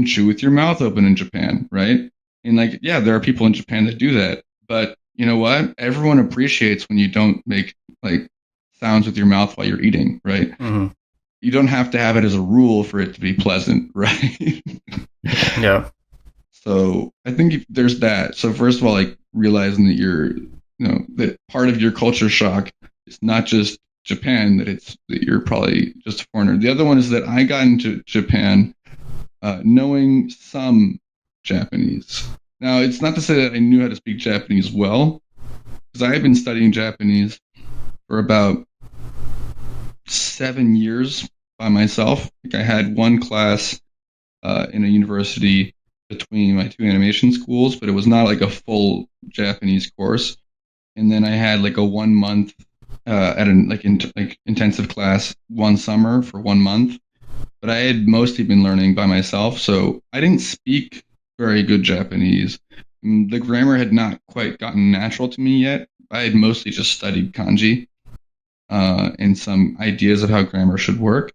chew with your mouth open in Japan, right? And like, yeah, there are people in Japan that do that, but you know what? Everyone appreciates when you don't make like sounds with your mouth while you're eating, right? Mm-hmm. You don't have to have it as a rule for it to be pleasant, right? Yeah. So I think there's that. So first of all, like realizing that that part of your culture shock is not just Japan, that you're probably just a foreigner. The other one is that I got into Japan knowing some Japanese. Now, it's not to say that I knew how to speak Japanese well, because I had been studying Japanese for about 7 years by myself. Like I had one class in a university between my two animation schools, but it was not like a full Japanese course. And then I had like a 1 month at an intensive class one summer for 1 month. But I had mostly been learning by myself, so I didn't speak very good Japanese. The grammar had not quite gotten natural to me yet. I had mostly just studied kanji and some ideas of how grammar should work.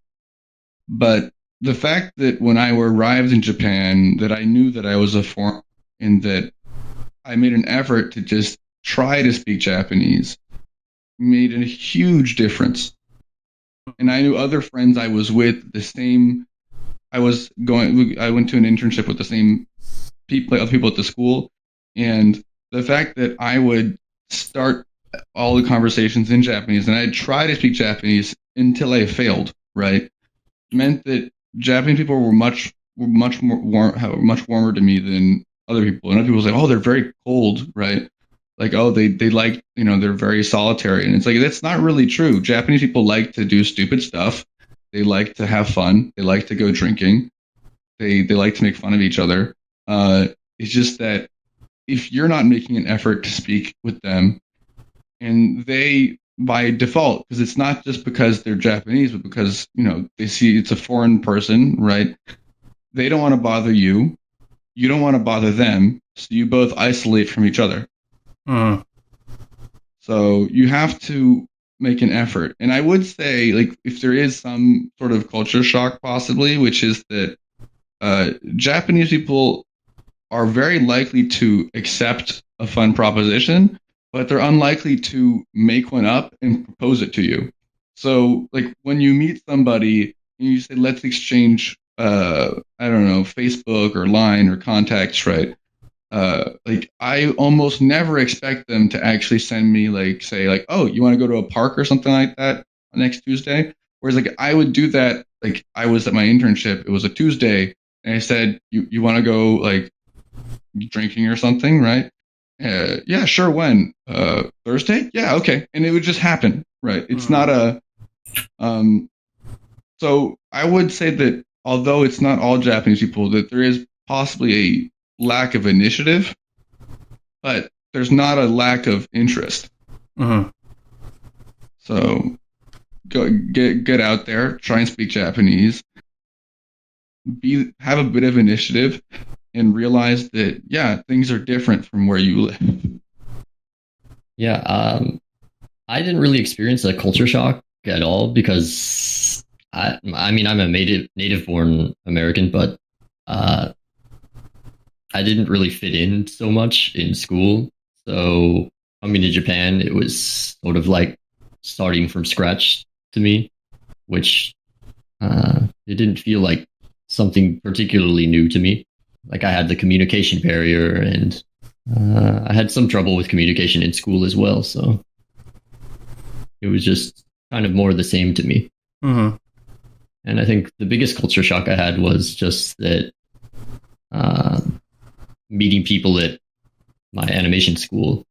But the fact that when I arrived in Japan, that I knew that I was a foreigner and that I made an effort to just try to speak Japanese made a huge difference. And I knew other friends I was with I went to an internship with the same people, other people at the school. And the fact that I would start all the conversations in Japanese and I'd try to speak Japanese until I failed, right? Meant that Japanese people were much warmer to me than other people. And other people say, oh, they're very cold, right? Like, oh, they like, they're very solitary. And it's like, that's not really true. Japanese people like to do stupid stuff. They like to have fun. They like to go drinking. They like to make fun of each other. It's just that if you're not making an effort to speak with them, and they, by default, because it's not just because they're Japanese, but because, they see it's a foreign person, right? They don't want to bother you. You don't want to bother them. So you both isolate from each other. Mm. So you have to make an effort. And I would say, like, if there is some sort of culture shock possibly, which is that Japanese people are very likely to accept a fun proposition, but they're unlikely to make one up and propose it to you. So, like, when you meet somebody and you say, let's exchange, I don't know, Facebook or Line or contacts, right? Like, I almost never expect them to actually send me, like, say, like, oh, you want to go to a park or something like that next Tuesday? Whereas, like, I would do that, like, I was at my internship, it was a Tuesday, and I said, you want to go, like, drinking or something, right? Yeah, sure, when? Thursday? Yeah, okay. And it would just happen, right? It's not a... So I would say that, although it's not all Japanese people, that there is possibly a lack of initiative, but there's not a lack of interest. Mm-hmm. So go get out there, try and speak Japanese, have a bit of initiative, and realize that, yeah, things are different from where you live. Yeah, I didn't really experience a culture shock at all because I mean, I'm a native born American, but I didn't really fit in so much in school. So coming to Japan, it was sort of like starting from scratch to me, which it didn't feel like something particularly new to me. Like, I had the communication barrier, and I had some trouble with communication in school as well. So it was just kind of more the same to me. Mm-hmm. And I think the biggest culture shock I had was just that meeting people at my animation school,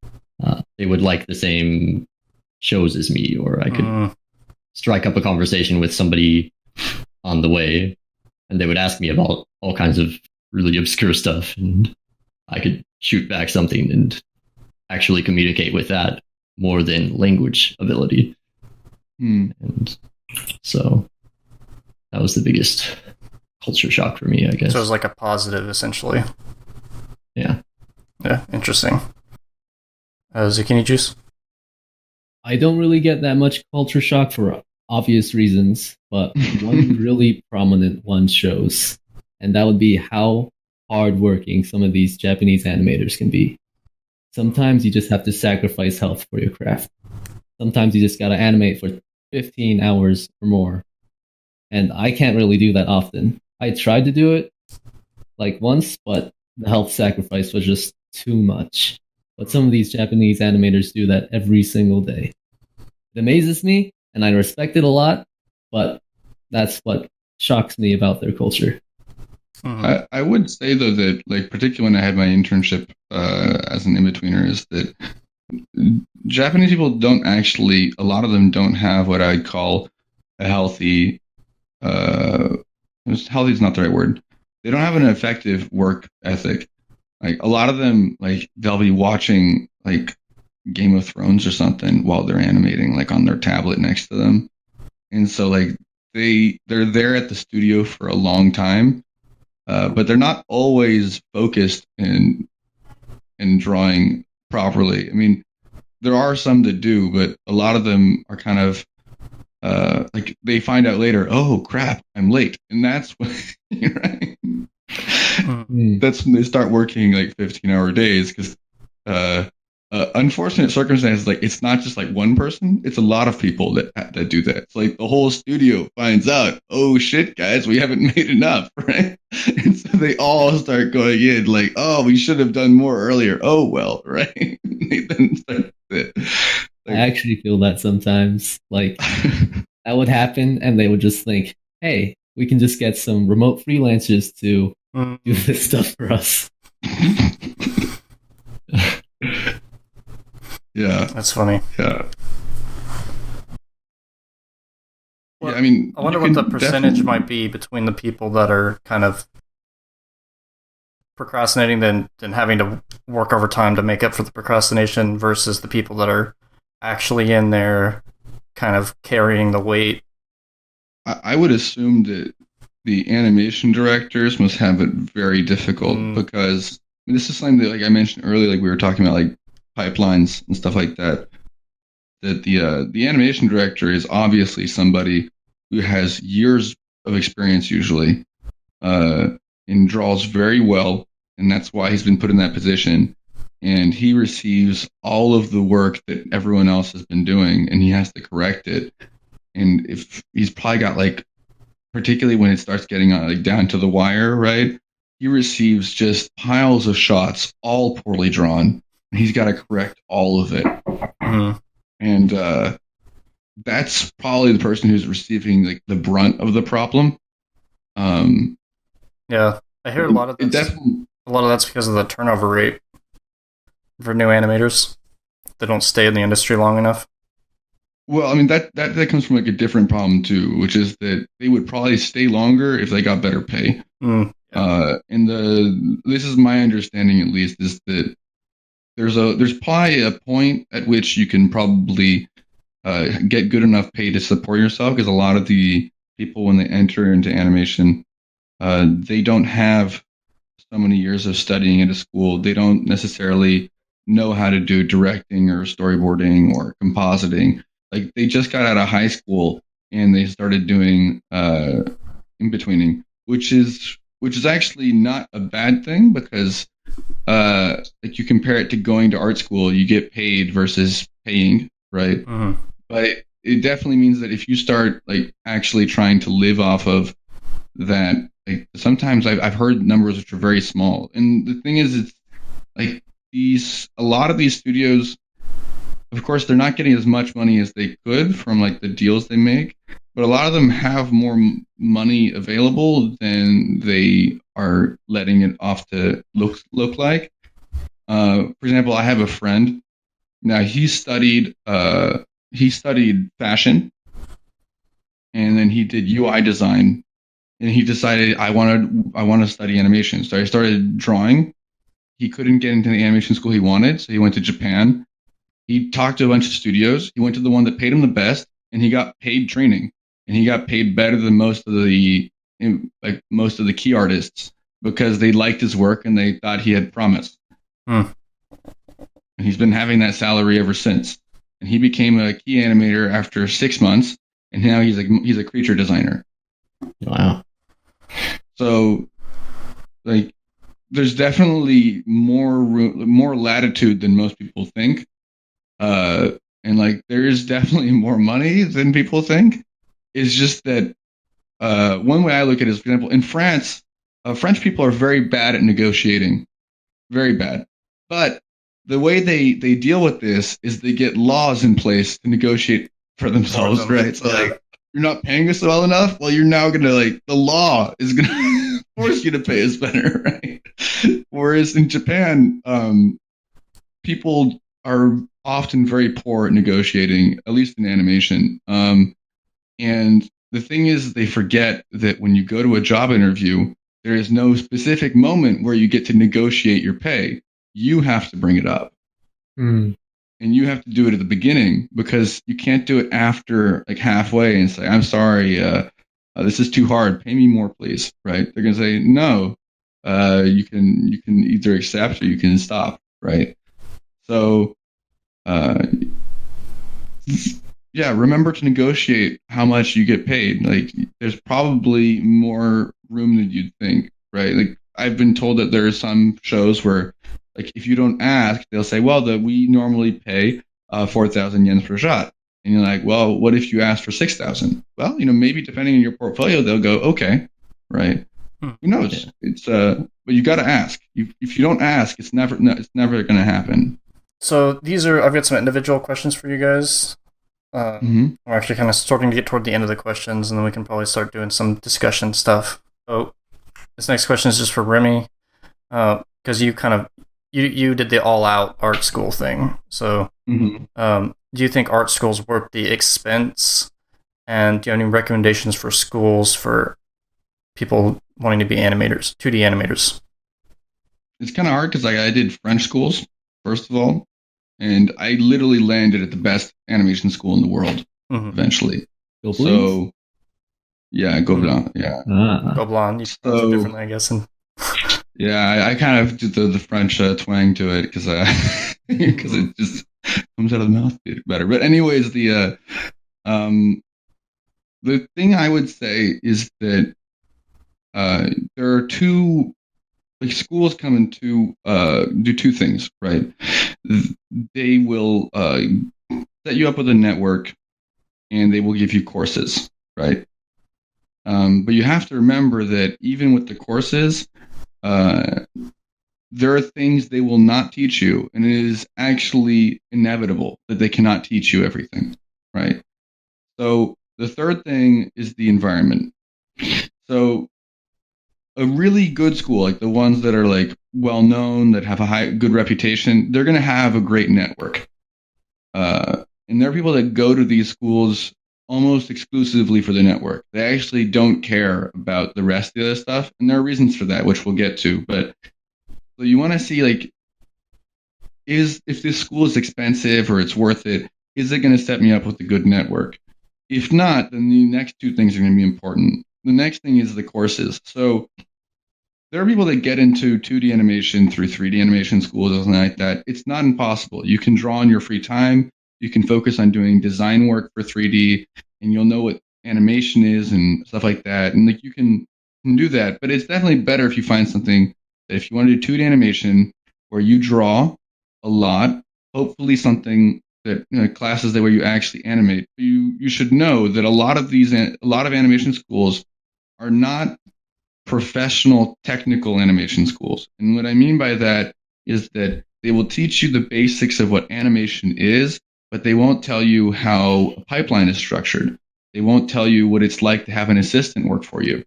they would like the same shows as me, or I could strike up a conversation with somebody on the way, and they would ask me about all kinds of really obscure stuff, and I could shoot back something and actually communicate with that more than language ability. And so that was the biggest culture shock for me, I guess. So it was like a positive, essentially. Yeah. Yeah, interesting. Zucchini juice? I don't really get that much culture shock for obvious reasons, but one really prominent one shows, and that would be how hardworking some of these Japanese animators can be. Sometimes you just have to sacrifice health for your craft. Sometimes you just gotta animate for 15 hours or more. And I can't really do that often. I tried to do it like once, but the health sacrifice was just too much. But some of these Japanese animators do that every single day. It amazes me, and I respect it a lot, but that's what shocks me about their culture. Mm-hmm. I would say, though, that, like, particularly when I had my internship as an in-betweener, is that Japanese people don't actually, a lot of them don't have what I'd call a healthy, healthy is not the right word. They don't have an effective work ethic. Like, a lot of them, like, they'll be watching, like, Game of Thrones or something while they're animating, like, on their tablet next to them. And so, like, they're there at the studio for a long time, but they're not always focused in drawing properly. I mean, there are some that do, but a lot of them are kind of like, they find out later, oh crap, I'm late, and that's when right? That's when they start working like 15-hour days, because unfortunate circumstances, like, it's not just like one person, it's a lot of people that do that. It's like the whole studio finds out, oh shit, guys, we haven't made enough, right? And so they all start going in like, oh, we should have done more earlier, oh well, right? They then start it. Like, I actually feel that sometimes, like, that would happen, and they would just think, hey, we can just get some remote freelancers to do this stuff for us. Yeah, that's funny. Yeah. Well, yeah, I mean, I wonder what the percentage might be between the people that are kind of procrastinating than having to work overtime to make up for the procrastination versus the people that are actually in there kind of carrying the weight. I would assume that the animation directors must have it very difficult, because this is something that, like I mentioned earlier, like we were talking about, like, pipelines and stuff like that, that the animation director is obviously somebody who has years of experience usually, and draws very well, and that's why he's been put in that position, and he receives all of the work that everyone else has been doing, and he has to correct it. And if he's probably got, like, particularly when it starts getting like down to the wire, right, he receives just piles of shots, all poorly drawn. He's got to correct all of it. And that's probably the person who's receiving, like, the brunt of the problem. Yeah, I hear a lot of that's because of the turnover rate for new animators. They don't stay in the industry long enough. Well, I mean, that comes from, like, a different problem too, which is that they would probably stay longer if they got better pay. And this is my understanding, at least, is that there's probably a point at which you can probably get good enough pay to support yourself, because a lot of the people, when they enter into animation, they don't have so many years of studying at a school. They don't necessarily know how to do directing or storyboarding or compositing. Like, they just got out of high school and they started doing in-betweening, which is actually not a bad thing, because like, you compare it to going to art school, you get paid versus paying, right? But it definitely means that if you start, like, actually trying to live off of that, like, sometimes I've heard numbers which are very small. And the thing is, it's like, a lot of these studios, of course, they're not getting as much money as they could from, like, the deals they make, but a lot of them have more money available than they are letting it off to look like. For example, I have a friend. Now, he studied fashion, and then he did UI design, and he decided, I want to study animation. So he started drawing. He couldn't get into the animation school he wanted, so he went to Japan. He talked to a bunch of studios. He went to the one that paid him the best, and he got paid training. And he got paid better than most of the like most of the key artists, because they liked his work and they thought he had promise. Hmm. And he's been having that salary ever since. And he became a key animator after 6 months, and now he's a creature designer. Wow. So, like, there's definitely more latitude than most people think, and like there is definitely more money than people think. It's just that one way I look at it is, for example, in France, French people are very bad at negotiating, very bad. But the way they deal with this is they get laws in place to negotiate for themselves, right? So like, you're not paying us well enough. Well, you're now gonna the law is gonna force you to pay us better, right? Whereas in Japan, people are often very poor at negotiating, at least in animation. And the thing is, they forget that when you go to a job interview, there is no specific moment where you get to negotiate your pay. You have to bring it up. Mm. And you have to do it at the beginning, because you can't do it after, like, halfway and say, I'm sorry, this is too hard. Pay me more, please. Right? They're going to say, no, you can either accept or you can stop. Right? So, yeah, remember to negotiate how much you get paid. Like, there's probably more room than you'd think. Right? Like, I've been told that there are some shows where, like, if you don't ask, they'll say, well, we normally pay 4,000 yen per shot. And you're like, well, what if you ask for 6,000? Well, maybe depending on your portfolio, they'll go, okay, right? Who knows? It's but you got to ask. If you don't ask, it's never going to happen. So I've got some individual questions for you guys. We're actually kind of starting to get toward the end of the questions, and then we can probably start doing some discussion stuff. So this next question is just for Remy, because you kind of you did the all-out art school thing. So do you think art school's worth the expense? And do you have any recommendations for schools for people wanting to be animators, 2D animators? It's kind of hard because I did French schools, first of all, and I literally landed at the best animation school in the world eventually. So, yeah, Gobelin, yeah. Gobelin, you pronounce it differently, I guess. Yeah, I kind of did the French twang to it because it just comes out of the mouth better. But anyways, the thing I would say is that there are two, like, schools come in to do two things, right? They will set you up with a network, and they will give you courses, right? But you have to remember that even with the courses, there are things they will not teach you, and it is actually inevitable that they cannot teach you everything, right? So the third thing is the environment. So a really good school, like the ones that are like well known, that have a good reputation, they're going to have a great network. And there are people that go to these schools almost exclusively for the network. They actually don't care about the rest of the other stuff, and there are reasons for that, which we'll get to. But so you want to see, like, if this school is expensive or it's worth it, is it going to set me up with a good network? If not, then the next two things are going to be important. The next thing is the courses. So there are people that get into 2D animation through 3D animation schools or something like that. It's not impossible. You can draw in your free time. You can focus on doing design work for 3D, and you'll know what animation is and stuff like that. And like, you can do that. But it's definitely better if you find something that, if you want to do 2D animation where you draw a lot, hopefully something that, classes that where you actually animate. You should know that a lot of animation schools are not professional technical animation schools. And what I mean by that is that they will teach you the basics of what animation is, but they won't tell you how a pipeline is structured. They won't tell you what it's like to have an assistant work for you.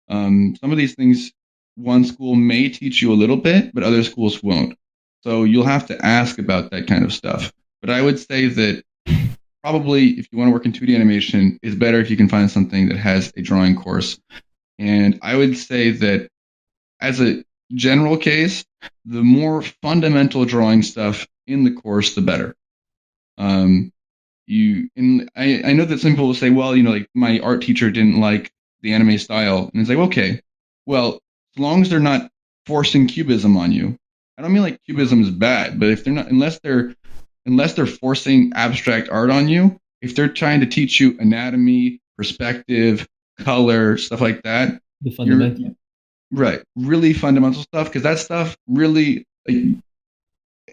Some of these things, one school may teach you a little bit, but other schools won't. So you'll have to ask about that kind of stuff. But I would say that probably, if you want to work in 2D animation, it's better if you can find something that has a drawing course. And I would say that, as a general case, the more fundamental drawing stuff in the course, the better. I know that some people will say, well, like, my art teacher didn't like the anime style, and it's like, okay, well, as long as they're not forcing cubism on you. I don't mean like cubism is bad, but if they're not, unless they're forcing abstract art on you, if they're trying to teach you anatomy, perspective, color, stuff like that, The fundamental. right, really fundamental stuff, because that stuff really, like,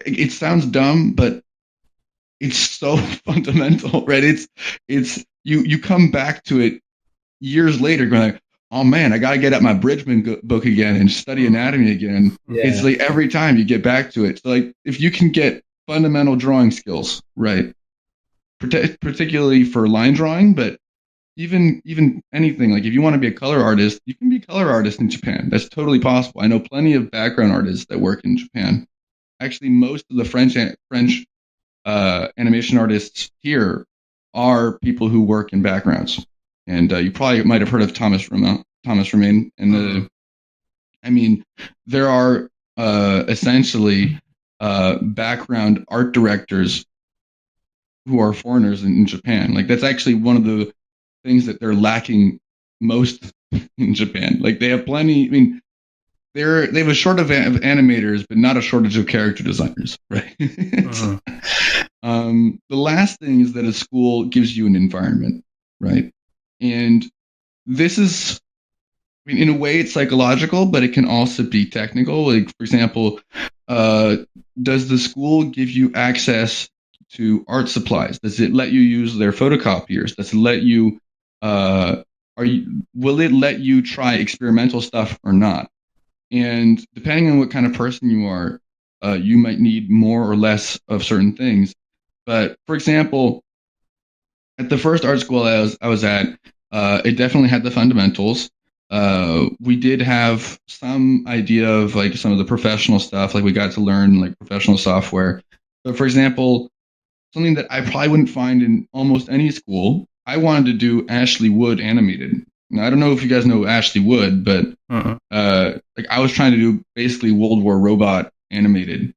it sounds dumb, but it's so fundamental, right? It's you come back to it years later, going like, oh man, I gotta get out my Bridgman book again and study anatomy again. Yeah. It's like every time you get back to it. So like, if you can get fundamental drawing skills, right, particularly for line drawing, but even anything, like if you want to be a color artist, you can be a color artist in Japan. That's totally possible. I know plenty of background artists that work in Japan. Actually, most of the French animation artists here are people who work in backgrounds. And you probably might have heard of Thomas Romain. And I mean, there are essentially background art directors who are foreigners in Japan. Like, that's actually one of the things that they're lacking most in Japan. Like, they have plenty. I mean, they have a shortage of animators, but not a shortage of character designers, right? The last thing is that a school gives you an environment, right? And this is, I mean, in a way, it's psychological, but it can also be technical. Like, for example, does the school give you access to art supplies? Does it let you use their photocopiers? Does it let you, will it let you try experimental stuff or not? And depending on what kind of person you are, you might need more or less of certain things. But for example, at the first art school I was at, it definitely had the fundamentals. We did have some idea of like some of the professional stuff. Like, we got to learn like professional software. But for example, something that I probably wouldn't find in almost any school, I wanted to do Ashley Wood animated. Now, I don't know if you guys know Ashley Wood, but like, I was trying to do basically World War Robot animated,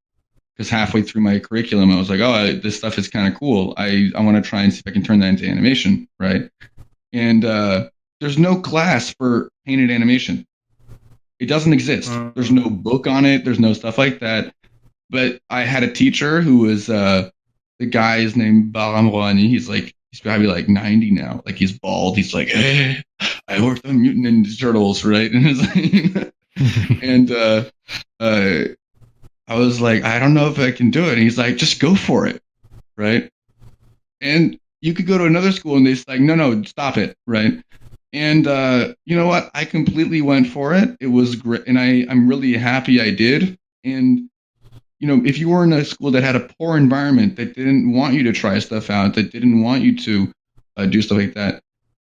because halfway through my curriculum, I was like, oh, this stuff is kind of cool. I want to try and see if I can turn that into animation, right? And there's no class for painted animation. It doesn't exist. There's no book on it. There's no stuff like that. But I had a teacher who was, the guy is named Baram Rouhani. He's probably like 90 now. Like, he's bald. He's like, hey, I worked on Mutant Ninja Turtles, right? And it's like, and I was like, I don't know if I can do it. And he's like, just go for it, right? And you could go to another school and they're like, no, stop it, right? And you know what? I completely went for it. It was great, and I'm really happy I did. And you know, if you were in a school that had a poor environment, that didn't want you to try stuff out, that didn't want you to do stuff like that.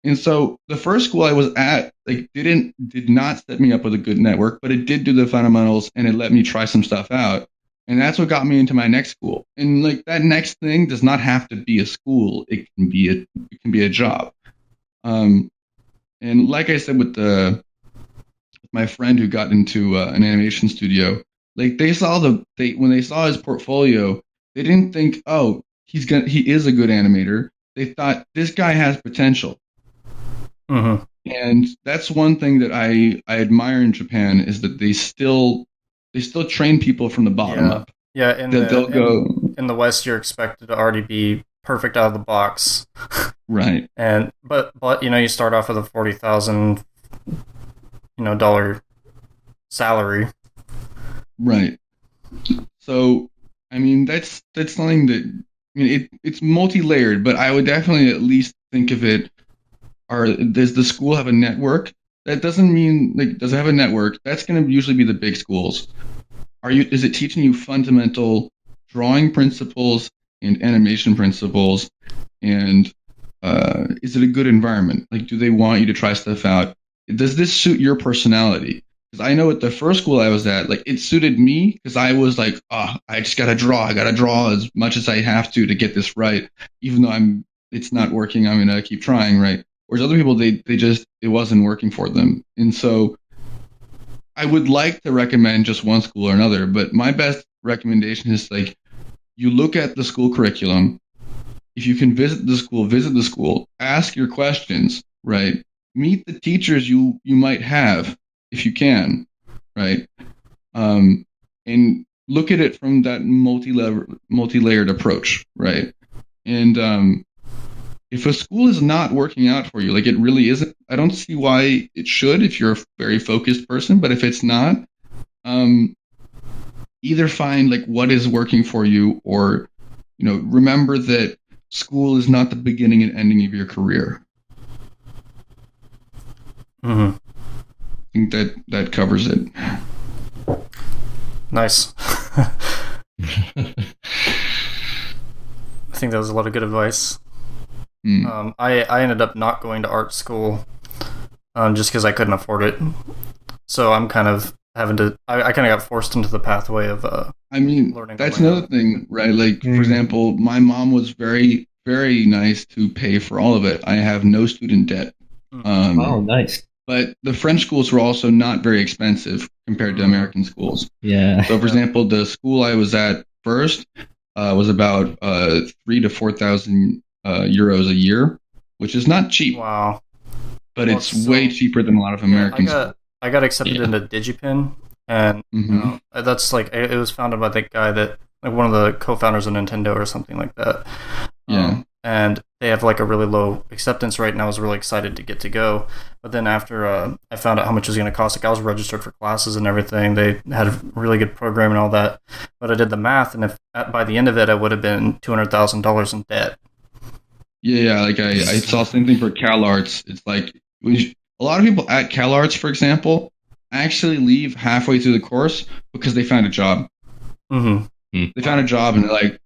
And so the first school I was at, like, did not set me up with a good network, but it did do the fundamentals, and it let me try some stuff out. And that's what got me into my next school. And like, that next thing does not have to be a school. It can be a job. And like I said, with my friend who got into an animation studio, like, when they saw his portfolio, they didn't think, oh, he is a good animator. They thought, this guy has potential. And that's one thing that I admire in Japan, is that they still train people from the bottom up. Yeah, in the West, you're expected to already be perfect out of the box. Right. And but you know, you start off with a $40,000 dollar salary. Right. So, I mean, that's something that, I mean, it's multi-layered, but I would definitely at least think of it, does the school have a network? That doesn't mean, like, does it have a network? That's going to usually be the big schools. Is it teaching you fundamental drawing principles and animation principles? And is it a good environment? Like, do they want you to try stuff out? Does this suit your personality? Because I know at the first school I was at, like, it suited me, because I was like, I just gotta draw. I gotta draw as much as I have to get this right, even though it's not working. I'm gonna keep trying, right? Whereas other people, it wasn't working for them. And so I would like to recommend just one school or another, but my best recommendation is, like, you look at the school curriculum. If you can visit the school, ask your questions, right? meet the teachers you might have if you can, right? And look at it from that multi-layered approach, right? And if a school is not working out for you, like it really isn't, I don't see why it should if you're a very focused person. But if it's not, either find like what is working for you, or remember that school is not the beginning and ending of your career. Mm-hmm. I think that covers it. Nice. I think that was a lot of good advice. I ended up not going to art school just because I couldn't afford it. So I'm kind of having to. I kind of got forced into the pathway of. Learning. That's another thing, right? Like, for example, my mom was very, very nice to pay for all of it. I have no student debt. Oh, nice. But the French schools were also not very expensive compared to American schools. Yeah. So, for example, the school I was at first was about 3,000 to 4,000 euros a year, which is not cheap. Wow. But it's way cheaper than a lot of American schools. I got accepted into DigiPen, and that's like, it was founded by the guy that, like, one of the co-founders of Nintendo or something like that. Yeah. And they have like a really low acceptance rate, and I was really excited to get to go. But then after I found out how much it was going to cost, like I was registered for classes and everything. They had a really good program and all that. But I did the math, and if by the end of it, I would have been $200,000 in debt. Yeah, like I saw the same thing for CalArts. It's like a lot of people at CalArts, for example, actually leave halfway through the course because they found a job. Mm-hmm. They found a job, and they're like,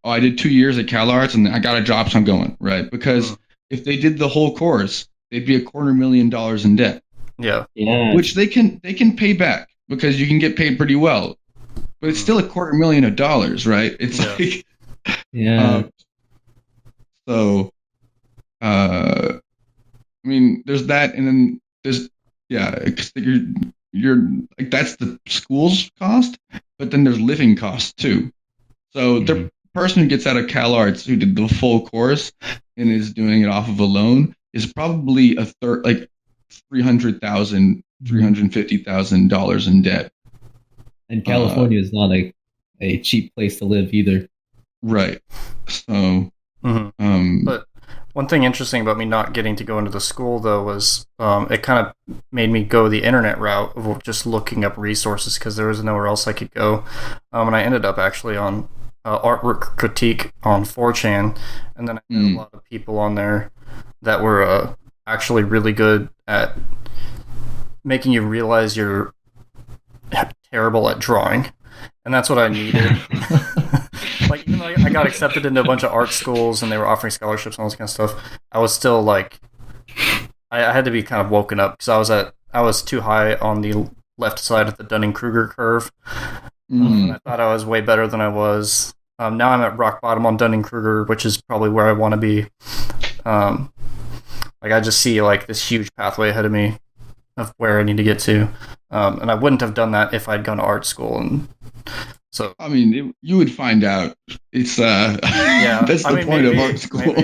oh, I did 2 years at CalArts and I got a job, so I'm going, right? Because if they did the whole course, they'd be $250,000 in debt. Yeah. Which they can pay back because you can get paid pretty well, but it's still $250,000, right? It's like, so, there's that, and then there's, you're like, that's the school's cost, but then there's living costs too. So the person who gets out of CalArts who did the full course and is doing it off of a loan is probably a third, like $300,000, $350,000 in debt. And California is not a cheap place to live either. Right. So, but one thing interesting about me not getting to go into the school, though, was it kind of made me go the internet route of just looking up resources because there was nowhere else I could go. And I ended up actually on artwork critique on 4chan, and then I had a lot of people on there that were actually really good at making you realize you're terrible at drawing, and that's what I needed. Like, even though I got accepted into a bunch of art schools and they were offering scholarships and all this kind of stuff, I was still like, I had to be kind of woken up because I was too high on the left side of the Dunning-Kruger curve. And I thought I was way better than I was. Now I'm at rock bottom on Dunning-Kruger, which is probably where I want to be. Like, I just see like this huge pathway ahead of me of where I need to get to, and I wouldn't have done that if I'd gone to art school. And so, you would find out. It's that's the point of art school.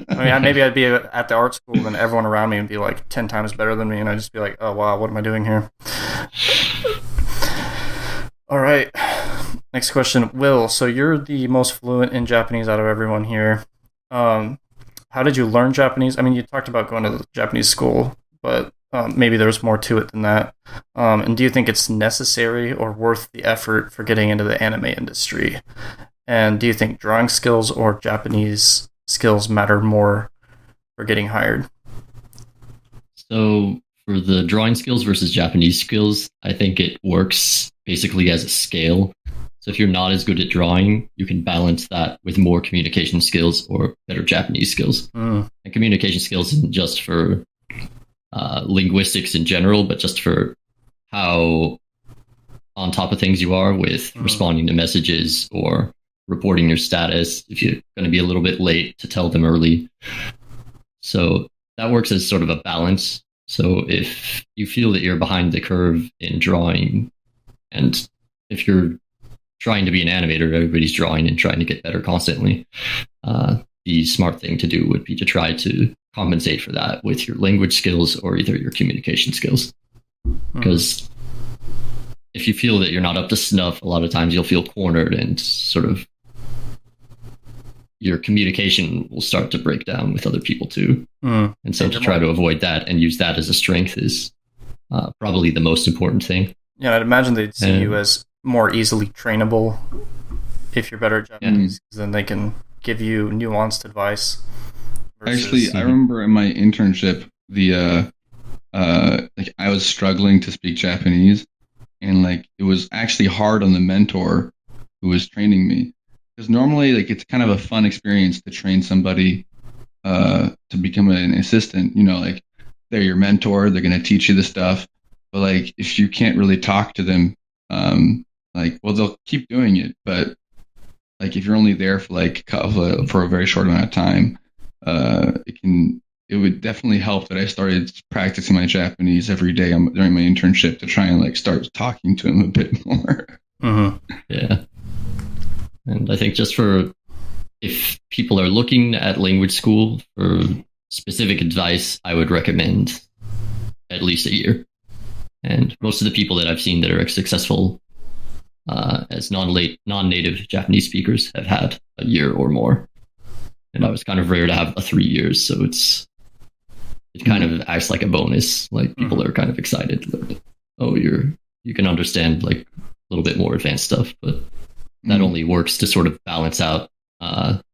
Maybe I'd be at the art school and everyone around me would be like 10 times better than me, and I'd just be like, oh wow, what am I doing here? All right, next question, Will. So you're the most fluent in Japanese out of everyone here. How did you learn Japanese? I mean, you talked about going to the Japanese school, but maybe there's more to it than that. And do you think it's necessary or worth the effort for getting into the anime industry? And do you think drawing skills or Japanese skills matter more for getting hired? So for the drawing skills versus Japanese skills, I think it works basically as a scale. So if you're not as good at drawing, you can balance that with more communication skills or better Japanese skills. And communication skills isn't just for linguistics in general, but just for how on top of things you are with responding to messages or reporting your status if you're going to be a little bit late, to tell them early. So that works as sort of a balance. So if you feel that you're behind the curve in drawing, and if you're trying to be an animator, everybody's drawing and trying to get better constantly, the smart thing to do would be to try to compensate for that with your language skills or either your communication skills. Because if you feel that you're not up to snuff, a lot of times you'll feel cornered and sort of your communication will start to break down with other people too. And so to try to avoid that and use that as a strength is probably the most important thing. Yeah, I'd imagine they'd see you as more easily trainable if you're better at Japanese, because then they can give you nuanced advice. Actually, I remember in my internship, like I was struggling to speak Japanese, and like it was actually hard on the mentor who was training me, because normally like it's kind of a fun experience to train somebody to become an assistant. You know, like they're your mentor, they're going to teach you the stuff, but like if you can't really talk to them, like well they'll keep doing it, but like if you're only there for like for a very short amount of time, it would definitely help that I started practicing my Japanese every day during my internship to try and like start talking to him a bit more. Yeah. And I think just for if people are looking at language school for specific advice, I would recommend at least a year. And most of the people that I've seen that are successful as non-native Japanese speakers have had a year or more. And I was kind of rare to have 3 years, so it kind of acts like a bonus. Like people are kind of excited. Like, oh, you can understand like a little bit more advanced stuff, but that only works to sort of balance out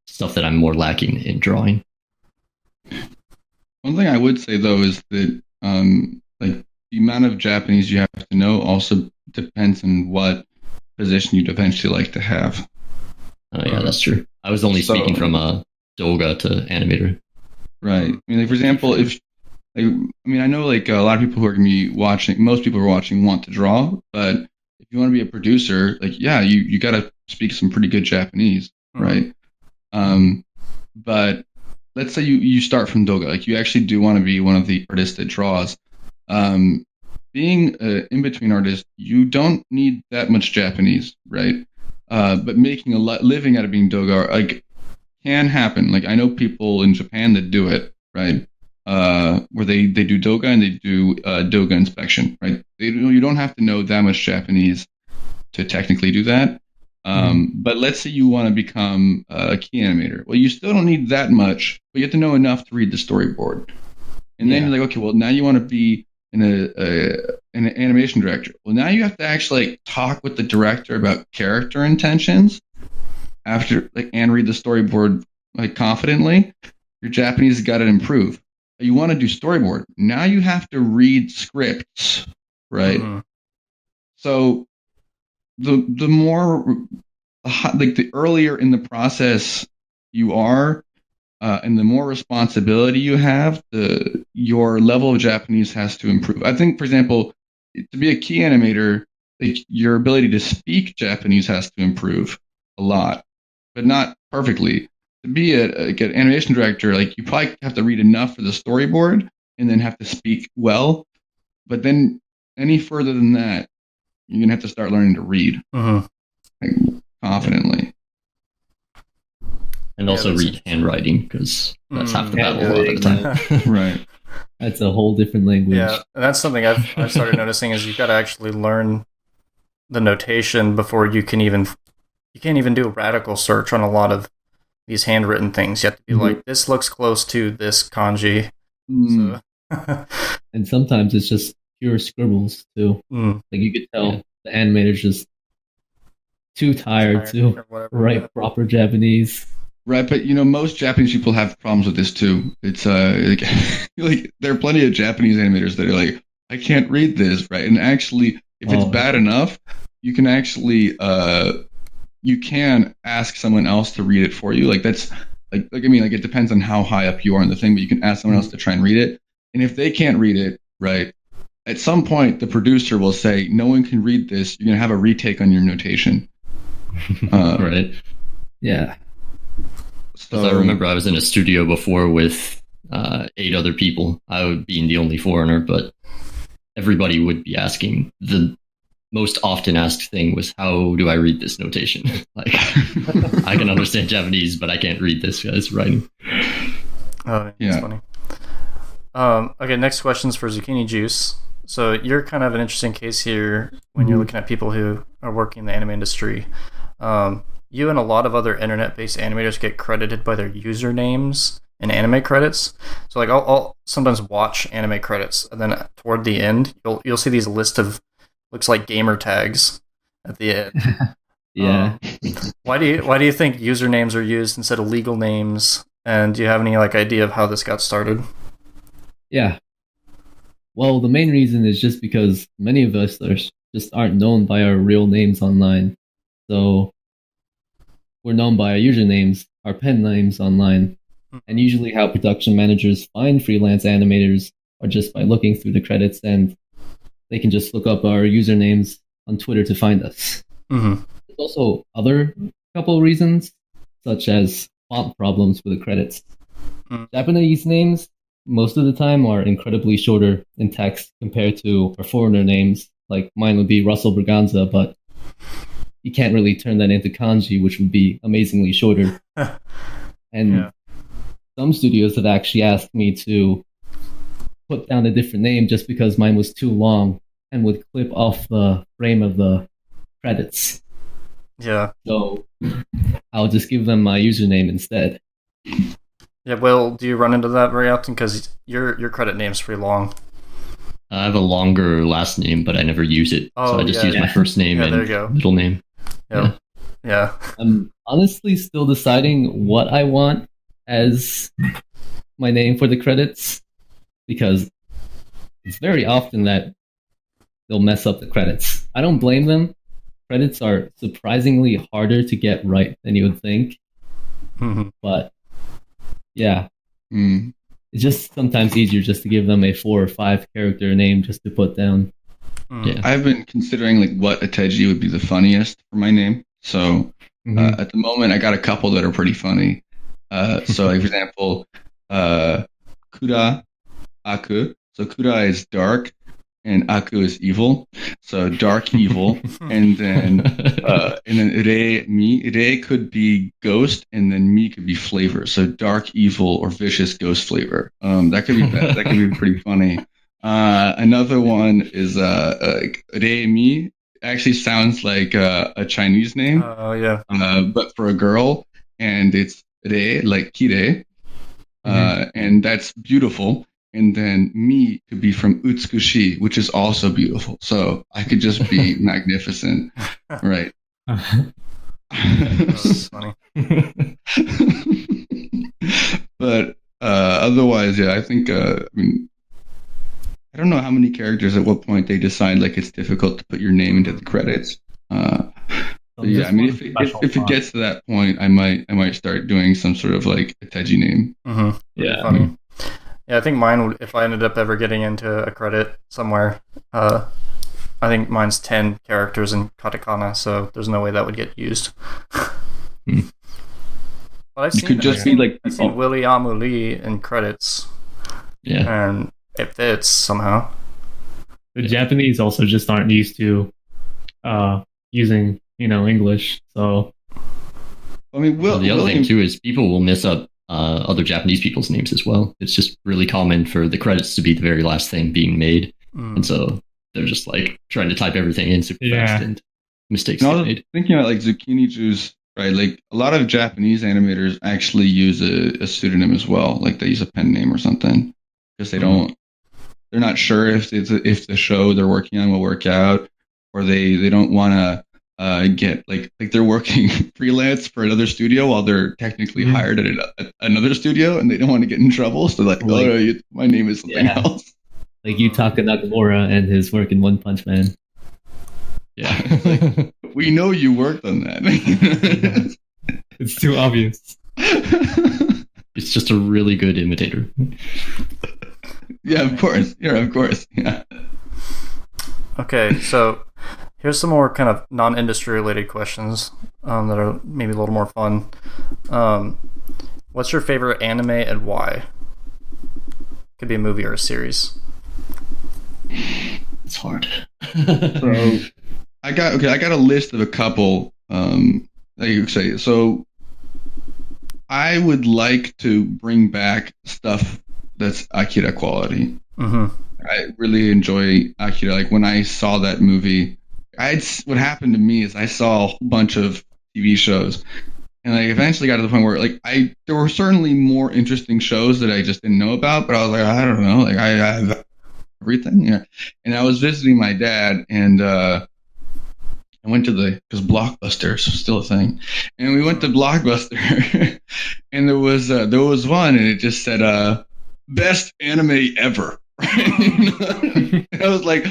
stuff that I'm more lacking in drawing. One thing I would say though is that like the amount of Japanese you have to know also depends on what position you'd eventually like to have. Oh yeah, that's true. I was only speaking from Doga to Animator. Right. I mean, like for example, I know like a lot of people who are going to be watching, most people who are watching want to draw, but if you want to be a producer, like yeah, you got to speak some pretty good Japanese, right? But let's say you start from Doga, like you actually do want to be one of the artists that draws. Being an in-between artist, you don't need that much Japanese, right? But making a living out of being Doga, like, can happen. Like, I know people in Japan that do it, right? Where they do Doga and they do Doga inspection, right? You don't have to know that much Japanese to technically do that. But let's say you want to become a key animator. Well, you still don't need that much, but you have to know enough to read the storyboard. And then you're like, okay, well, now you want to be an animation director. Well, now you have to actually like talk with the director about character intentions after like and read the storyboard like confidently. Your Japanese has got to improve. You want to do storyboard. Now you have to read scripts, right? So the more like the earlier in the process you are, and the more responsibility you have, your level of Japanese has to improve. I think, for example, to be a key animator, like your ability to speak Japanese has to improve a lot, but not perfectly. To be an animation director, like you probably have to read enough for the storyboard and then have to speak well. But then any further than that, you're gonna have to start learning to read like, confidently. And also read handwriting, because that's half the battle a lot of the time. Right. That's a whole different language. Yeah, and that's something I've started noticing is you've got to actually learn the notation before you can't even do a radical search on a lot of these handwritten things. You have to be like, this looks close to this kanji. So. And sometimes it's just pure scribbles too. Like you could tell the animator's just too tired to write proper Japanese. Right, but most Japanese people have problems with this too. It's like there are plenty of Japanese animators that are like, I can't read this, right? And actually, if it's bad enough, you can actually you can ask someone else to read it for you. Like that's like it depends on how high up you are in the thing, but you can ask someone else to try and read it. And if they can't read it, right, at some point the producer will say, no one can read this. You're gonna have a retake on your notation. Right. Yeah. So I remember I was in a studio before with 8 other people. I would be the only foreigner, but everybody would be asking the most often asked thing was, how do I read this notation? Like, I can understand Japanese, but I can't read this guy's writing. Oh, that's funny. Okay, next question's for Zucchini Juice. So you're kind of an interesting case here when you're looking at people who are working in the anime industry. You and a lot of other internet-based animators get credited by their usernames in anime credits. So like I'll sometimes watch anime credits, and then toward the end, you'll see these list of looks like gamer tags at the end. Yeah. Why do you think usernames are used instead of legal names? And do you have any like idea of how this got started? Yeah. Well, the main reason is just because many of us just aren't known by our real names online. So we're known by our usernames, our pen names online. And usually how production managers find freelance animators are just by looking through the credits, and they can just look up our usernames on Twitter to find us. Mm-hmm. There's also other couple reasons, such as font problems for the credits. Japanese names, most of the time, are incredibly shorter in text compared to our foreigner names. Like mine would be Russell Braganza, but you can't really turn that into kanji, which would be amazingly shorter. And some studios have actually asked me to put down a different name just because mine was too long and would clip off the frame of the credits. Yeah. So I'll just give them my username instead. Yeah, Will, do you run into that very often? Because your credit name's pretty long. I have a longer last name, but I never use it. So I just use my first name and middle name. Yeah. I'm honestly still deciding what I want as my name for the credits, because it's very often that they'll mess up the credits. I don't blame them. Credits are surprisingly harder to get right than you would think. Mm-hmm. But yeah, it's just sometimes easier just to give them a 4 or 5 character name just to put down. Yeah. I've been considering like what Ateji would be the funniest for my name. So at the moment, I got a couple that are pretty funny. So like, for example, Kura Aku. So Kura is dark, and Aku is evil. So dark evil, and then Rei Mi. Rei could be ghost, and then Mi could be flavor. So dark evil or vicious ghost flavor. That could be bad. That could be pretty funny. Another one is Rei Mi. Actually sounds like a Chinese name. Oh yeah. But for a girl, and it's Rei, like Kirei, and that's beautiful. And then Mi could be from Utsukushi, which is also beautiful. So I could just be magnificent, right? That's funny. But otherwise, yeah, I think I mean, I don't know how many characters at what point they decide like it's difficult to put your name into the credits. Yeah, I mean, if it gets to that point, I might start doing some sort of like a Teji name. Mm-hmm. Yeah. Funny. Yeah, I think mine would, if I ended up ever getting into a credit somewhere, I think mine's 10 characters in katakana, so there's no way that would get used. But I've seen, could just be like I've seen Willie Amuli in credits. Yeah. And it fits somehow. The Japanese also just aren't used to using, English. So I mean, the other thing too is people will mess up other Japanese people's names as well. It's just really common for the credits to be the very last thing being made, and so they're just like trying to type everything in super fast, and mistakes get made. Thinking about like Zucchini Juice, right? Like a lot of Japanese animators actually use a pseudonym as well. Like they use a pen name or something because they're not sure if the show they're working on will work out, or they don't want to get like they're working freelance for another studio while they're technically hired at another studio, and they don't want to get in trouble. So like, my name is something else. Like Yutaka Nakamura and his work in One Punch Man. Yeah. Like, we know you worked on that. it's too obvious. It's just a really good imitator. Yeah, of course. Yeah, of course. Yeah. Okay, so here's some more kind of non-industry related questions that are maybe a little more fun. What's your favorite anime and why? Could be a movie or a series. It's hard. So I got a list of a couple. Like you say, so I would like to bring back stuff that's Akira quality. Mm-hmm. I really enjoy Akira. Like when I saw that movie, what happened to me is I saw a whole bunch of TV shows, and I eventually got to the point where like there were certainly more interesting shows that I just didn't know about, but I was like, I don't know, like I have everything. Yeah. And I was visiting my dad, and I went to because Blockbuster is still a thing, and we went to Blockbuster, and there was one, and it just said best anime ever. I was like,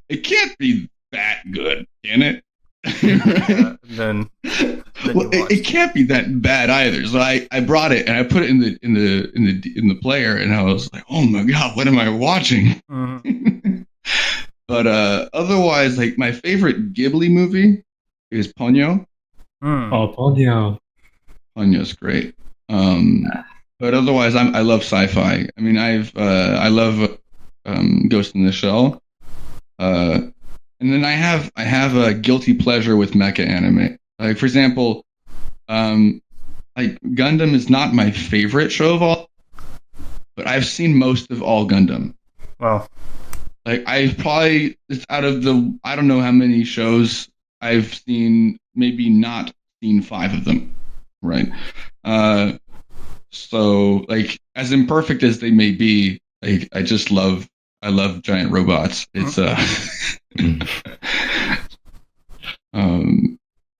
it can't be that good, can it? Then well, it can't be that bad either. So I brought it and I put it in the player, and I was like, oh my god, what am I watching? Mm-hmm. But otherwise, like my favorite Ghibli movie is Ponyo. Oh, Ponyo. Ponyo's great. But otherwise, I love sci-fi. I mean, I love Ghost in the Shell. And then I have a guilty pleasure with mecha anime. Like for example, like Gundam is not my favorite show of all, but I've seen most of all Gundam. Wow. Like it's out of the I don't know how many shows I've seen, maybe not seen 5 of them. Right. So like as imperfect as they may be, like I love giant robots. It's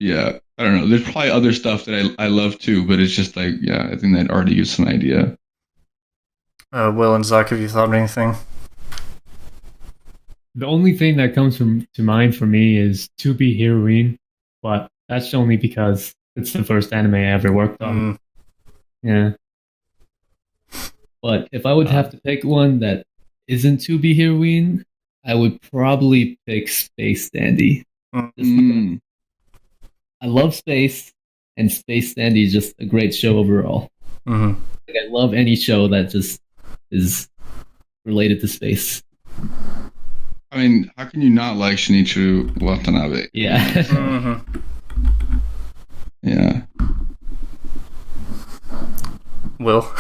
yeah, I don't know. There's probably other stuff that I love too, but it's just like, yeah, I think that already gives some idea. Will and Zach, have you thought of anything? The only thing that comes to mind for me is To Be Heroine, but that's only because it's the first anime I ever worked on. Yeah. But if I would have to pick one that isn't To Be Heroine, I would probably pick Space Dandy. I love space, and Space Dandy is just a great show overall. Mm-hmm. Like, I love any show that just is related to space. I mean, how can you not like Shinichiro Watanabe? Yeah. Mm-hmm. Yeah. Will?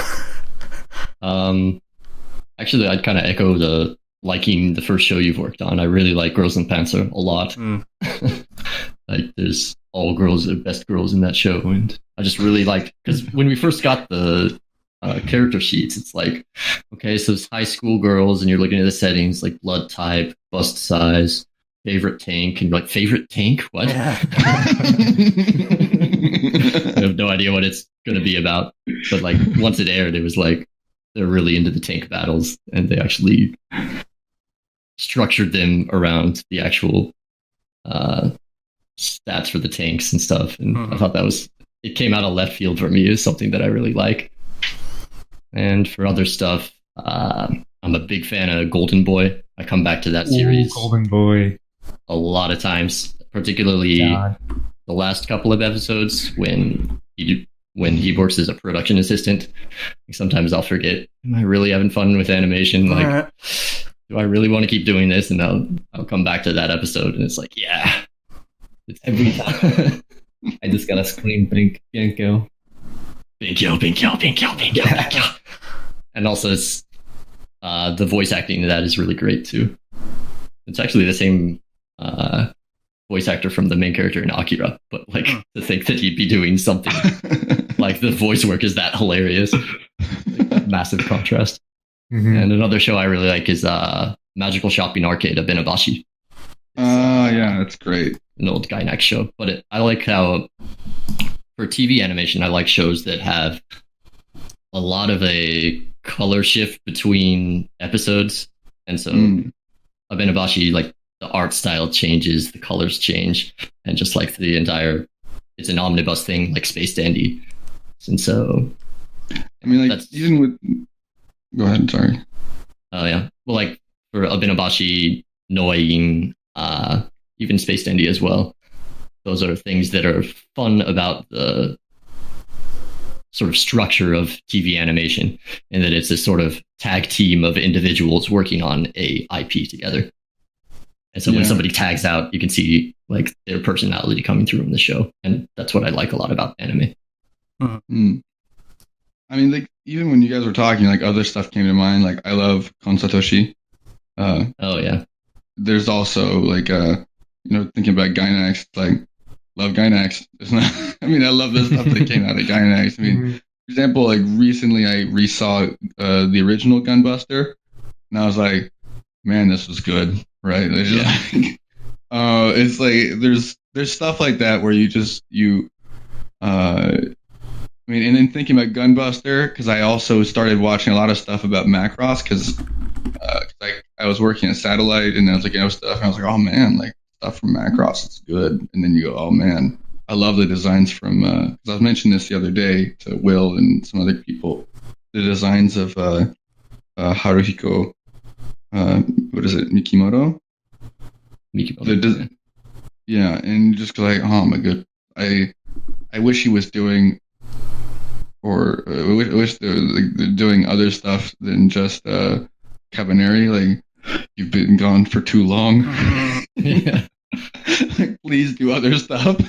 Actually, I'd kind of echo the liking the first show you've worked on. I really like Girls and Panzer a lot. Like, there's all girls, the best girls in that show, and I just really like, because when we first got the character sheets, it's like, okay, so it's high school girls, and you're looking at the settings like blood type, bust size, favorite tank, and you're like, favorite tank? What? Yeah. I have no idea what it's going to be about, but like once it aired, it was like they're really into the tank battles, and they actually structured them around the actual stats for the tanks and stuff, and I thought it came out of left field for me. Is something that I really like. And for other stuff, I'm a big fan of Golden Boy. I come back to that series. Golden Boy. A lot of times, particularly the last couple of episodes when he works as a production assistant. Sometimes I'll forget, am I really having fun with animation? Like, do I really want to keep doing this? And I'll come back to that episode, and it's like, yeah. It's Every time. I just gotta scream, Binko. Binko. And also, it's the voice acting to that is really great too. It's actually the same voice actor from the main character in Akira, but like to think that he'd be doing something like the voice work is that hilarious. Like, massive contrast. Mm-hmm. And another show I really like is Magical Shopping Arcade of Benabashi. Yeah, that's great. An old Gainax show, but I like how for TV animation, I like shows that have a lot of a color shift between episodes, and so Abenabashi, like the art style changes, the colors change, and just like it's an omnibus thing, like Space Dandy, and so I mean, like even with. Go ahead. Sorry. Oh yeah. Well, like for Abenabashi, Noin, even Space Dandy as well. Those are things that are fun about the sort of structure of TV animation, and that it's a sort of tag team of individuals working on a IP together. And so when Yeah. somebody tags out, you can see like their personality coming through in the show, and that's what I like a lot about anime. Mm. I mean, like even when you guys were talking, like other stuff came to mind. Like I love Kon Satoshi. Oh yeah, There's also like thinking about Gainax, like love Gainax. It's not. I mean, I love the stuff that came out of Gainax. I mean, for example, like recently I resaw the original Gunbuster, and I was like, man, this was good, right? It's just like, it's like there's stuff like that where I mean, and then thinking about Gunbuster, because I also started watching a lot of stuff about Macross, because I was working at Satellite, and I was looking at stuff, and I was like, oh man, like stuff from Macross, it's good. And then you go, oh man, I love the designs from, because I was mentioning this the other day to Will and some other people, the designs of Haruhiko, what is it, Mikimoto? Yeah, and just like, oh my god, I wish he was doing, or I wish they're doing other stuff than just Cabaneri. Like, you've been gone for too long. yeah. Please do other stuff.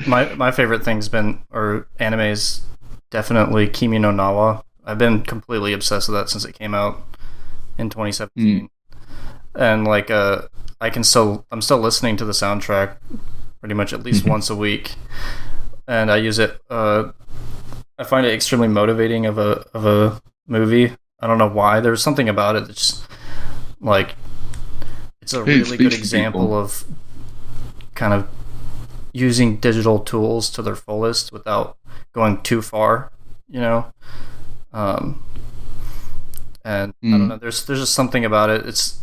My favorite thing's been, or anime's definitely Kimi no Nawa. I've been completely obsessed with that since it came out in 2017. And like I'm still listening to the soundtrack pretty much at least once a week, and I use it. I find it extremely motivating of a movie. I don't know why. There's something about it that's like, it's a really good example of kind of using digital tools to their fullest without going too far, you know. And I don't know. There's just something about it. It's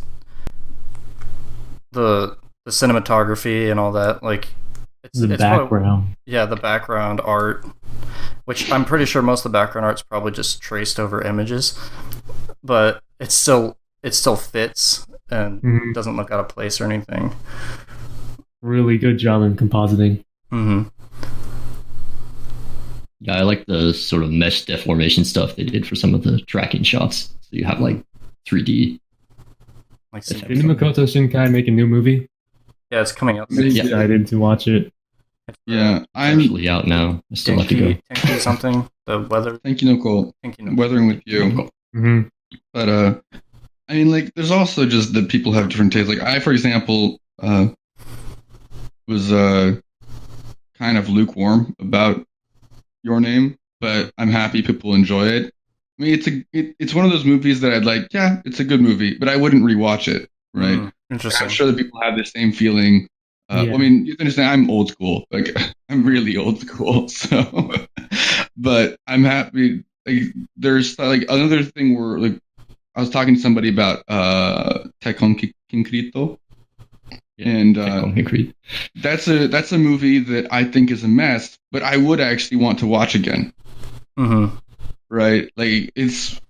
the cinematography and all that. Like, it's background. Probably, the background art, which I'm pretty sure most of the background art's probably just traced over images, but it still fits and doesn't look out of place or anything. Really good job in compositing. Yeah, I like the sort of mesh deformation stuff they did for some of the tracking shots. So you have like 3D. Like, Did Makoto Shinkai make a new movie? yeah, it's coming out. I'm excited to watch it. Yeah, I'm actually out now. I still have to go. Tenki something. The weather. Thank you, Nicole. Weathering with you. But I mean, like, there's also just that people have different tastes. Like, I, for example, was kind of lukewarm about Your Name, but I'm happy people enjoy it. I mean, it's one of those movies that I'd like. Yeah, it's a good movie, but I wouldn't rewatch it. Right? Interesting. I'm sure that people have the same feeling. Yeah. I mean, you have to understand, I'm old school. Like, I'm really old school. So, but I'm happy. Like, there's like another thing where, like, I was talking to somebody about Tekkon Kinkrito, and that's a movie that I think is a mess, but I would actually want to watch again. Right? Like, it's,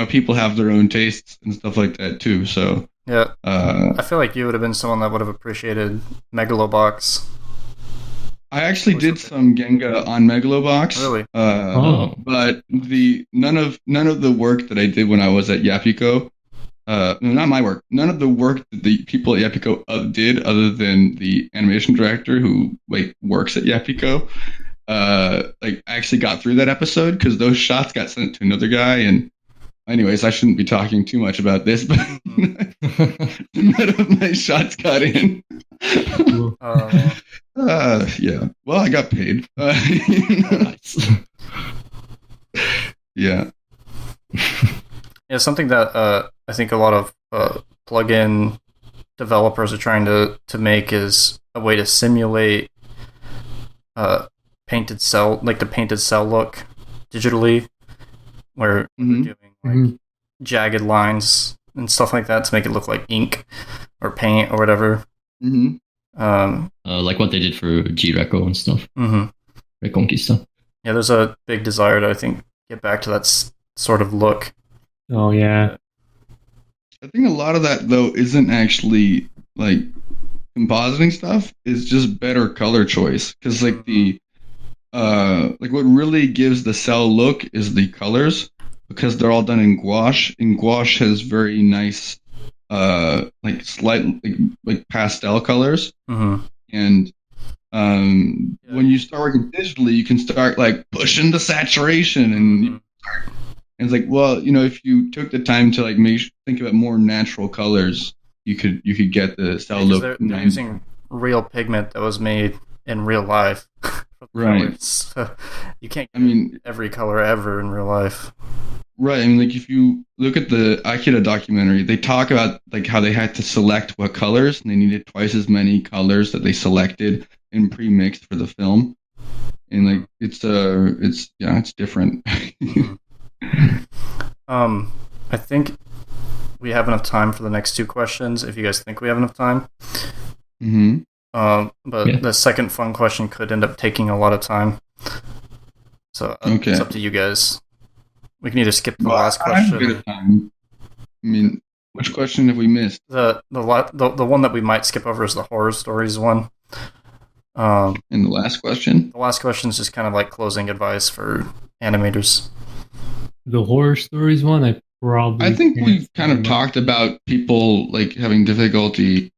people have their own tastes and stuff like that too. So yeah, I feel like you would have been someone that would have appreciated Megalobox. I actually did some Genga on Megalobox. Really? But none of the work that I did when I was at Yapiko, no, not my work. None of the work that the people at Yapiko did, other than the animation director who works at Yapiko, actually got through that episode, because those shots got sent to another guy. And anyways, I shouldn't be talking too much about this, but none of my shots got in. Yeah. Well, I got paid. Yeah. Yeah, something that I think a lot of plugin developers are trying to make is a way to simulate painted cell, like the painted cell look digitally, where they're doing jagged lines and stuff like that to make it look like ink or paint or whatever. Like what they did for G-Reco and stuff. Reconquista. Yeah, there's a big desire to, I think, get back to that sort of look. Oh, yeah. I think a lot of that, though, isn't actually, like, compositing stuff. It's just better color choice. Because, like, what really gives the cell look is the colors, because they're all done in gouache. And gouache has very nice like slight like pastel colors. Mm-hmm. And when you start working digitally, you can start like pushing the saturation, and it's like, well, if you took the time to like think about more natural colors, you could get the cell look. They're using real pigment that was made in real life. Right. So you can't get every color ever in real life. Right. I mean, like if you look at the Akira documentary, they talk about like how they had to select what colors, and they needed twice as many colors that they selected and pre-mixed for the film. And like it's different. I think we have enough time for the next two questions. If you guys think we have enough time. Mm-hmm. But the second fun question could end up taking a lot of time. So it's up to you guys. We can either skip the last question. I have a bit of time. I mean, which question have we missed? The one that we might skip over is the horror stories one. And the last question? The last question is just kind of like closing advice for animators. The horror stories one, I think we kind of talked about people like having difficulty,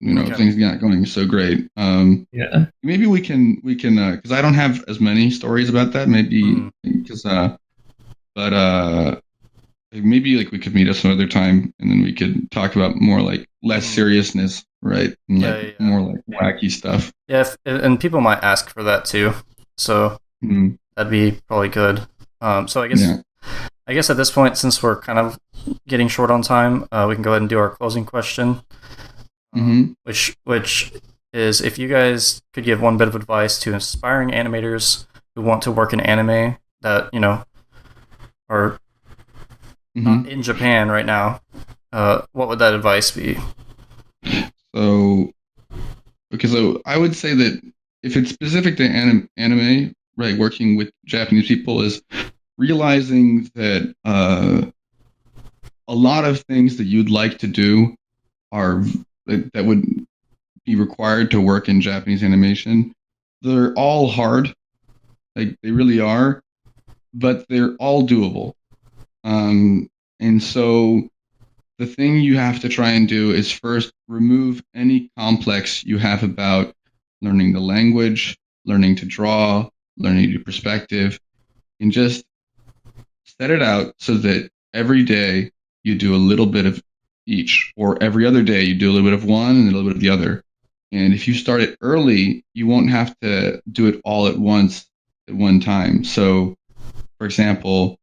things not going so great. Maybe we can because I don't have as many stories about that. Maybe because but maybe like we could meet up some other time, and then we could talk about more like less seriousness, right? And more like wacky stuff. Yeah, and people might ask for that too, so that'd be probably good. So I guess at this point, since we're kind of getting short on time, we can go ahead and do our closing question, which is if you guys could give one bit of advice to aspiring animators who want to work in anime that are not in Japan right now, what would that advice be? So I would say that if it's specific to anime, right, working with Japanese people is realizing that a lot of things that you'd like to do that would be required to work in Japanese animation. They're all hard, like they really are, but they're all doable. And so the thing you have to try and do is first remove any complex you have about learning the language, learning to draw, learning to do perspective, and just set it out so that every day you do a little bit of each, or every other day you do a little bit of one and a little bit of the other. And if you start it early, you won't have to do it all at once at one time. So, for example,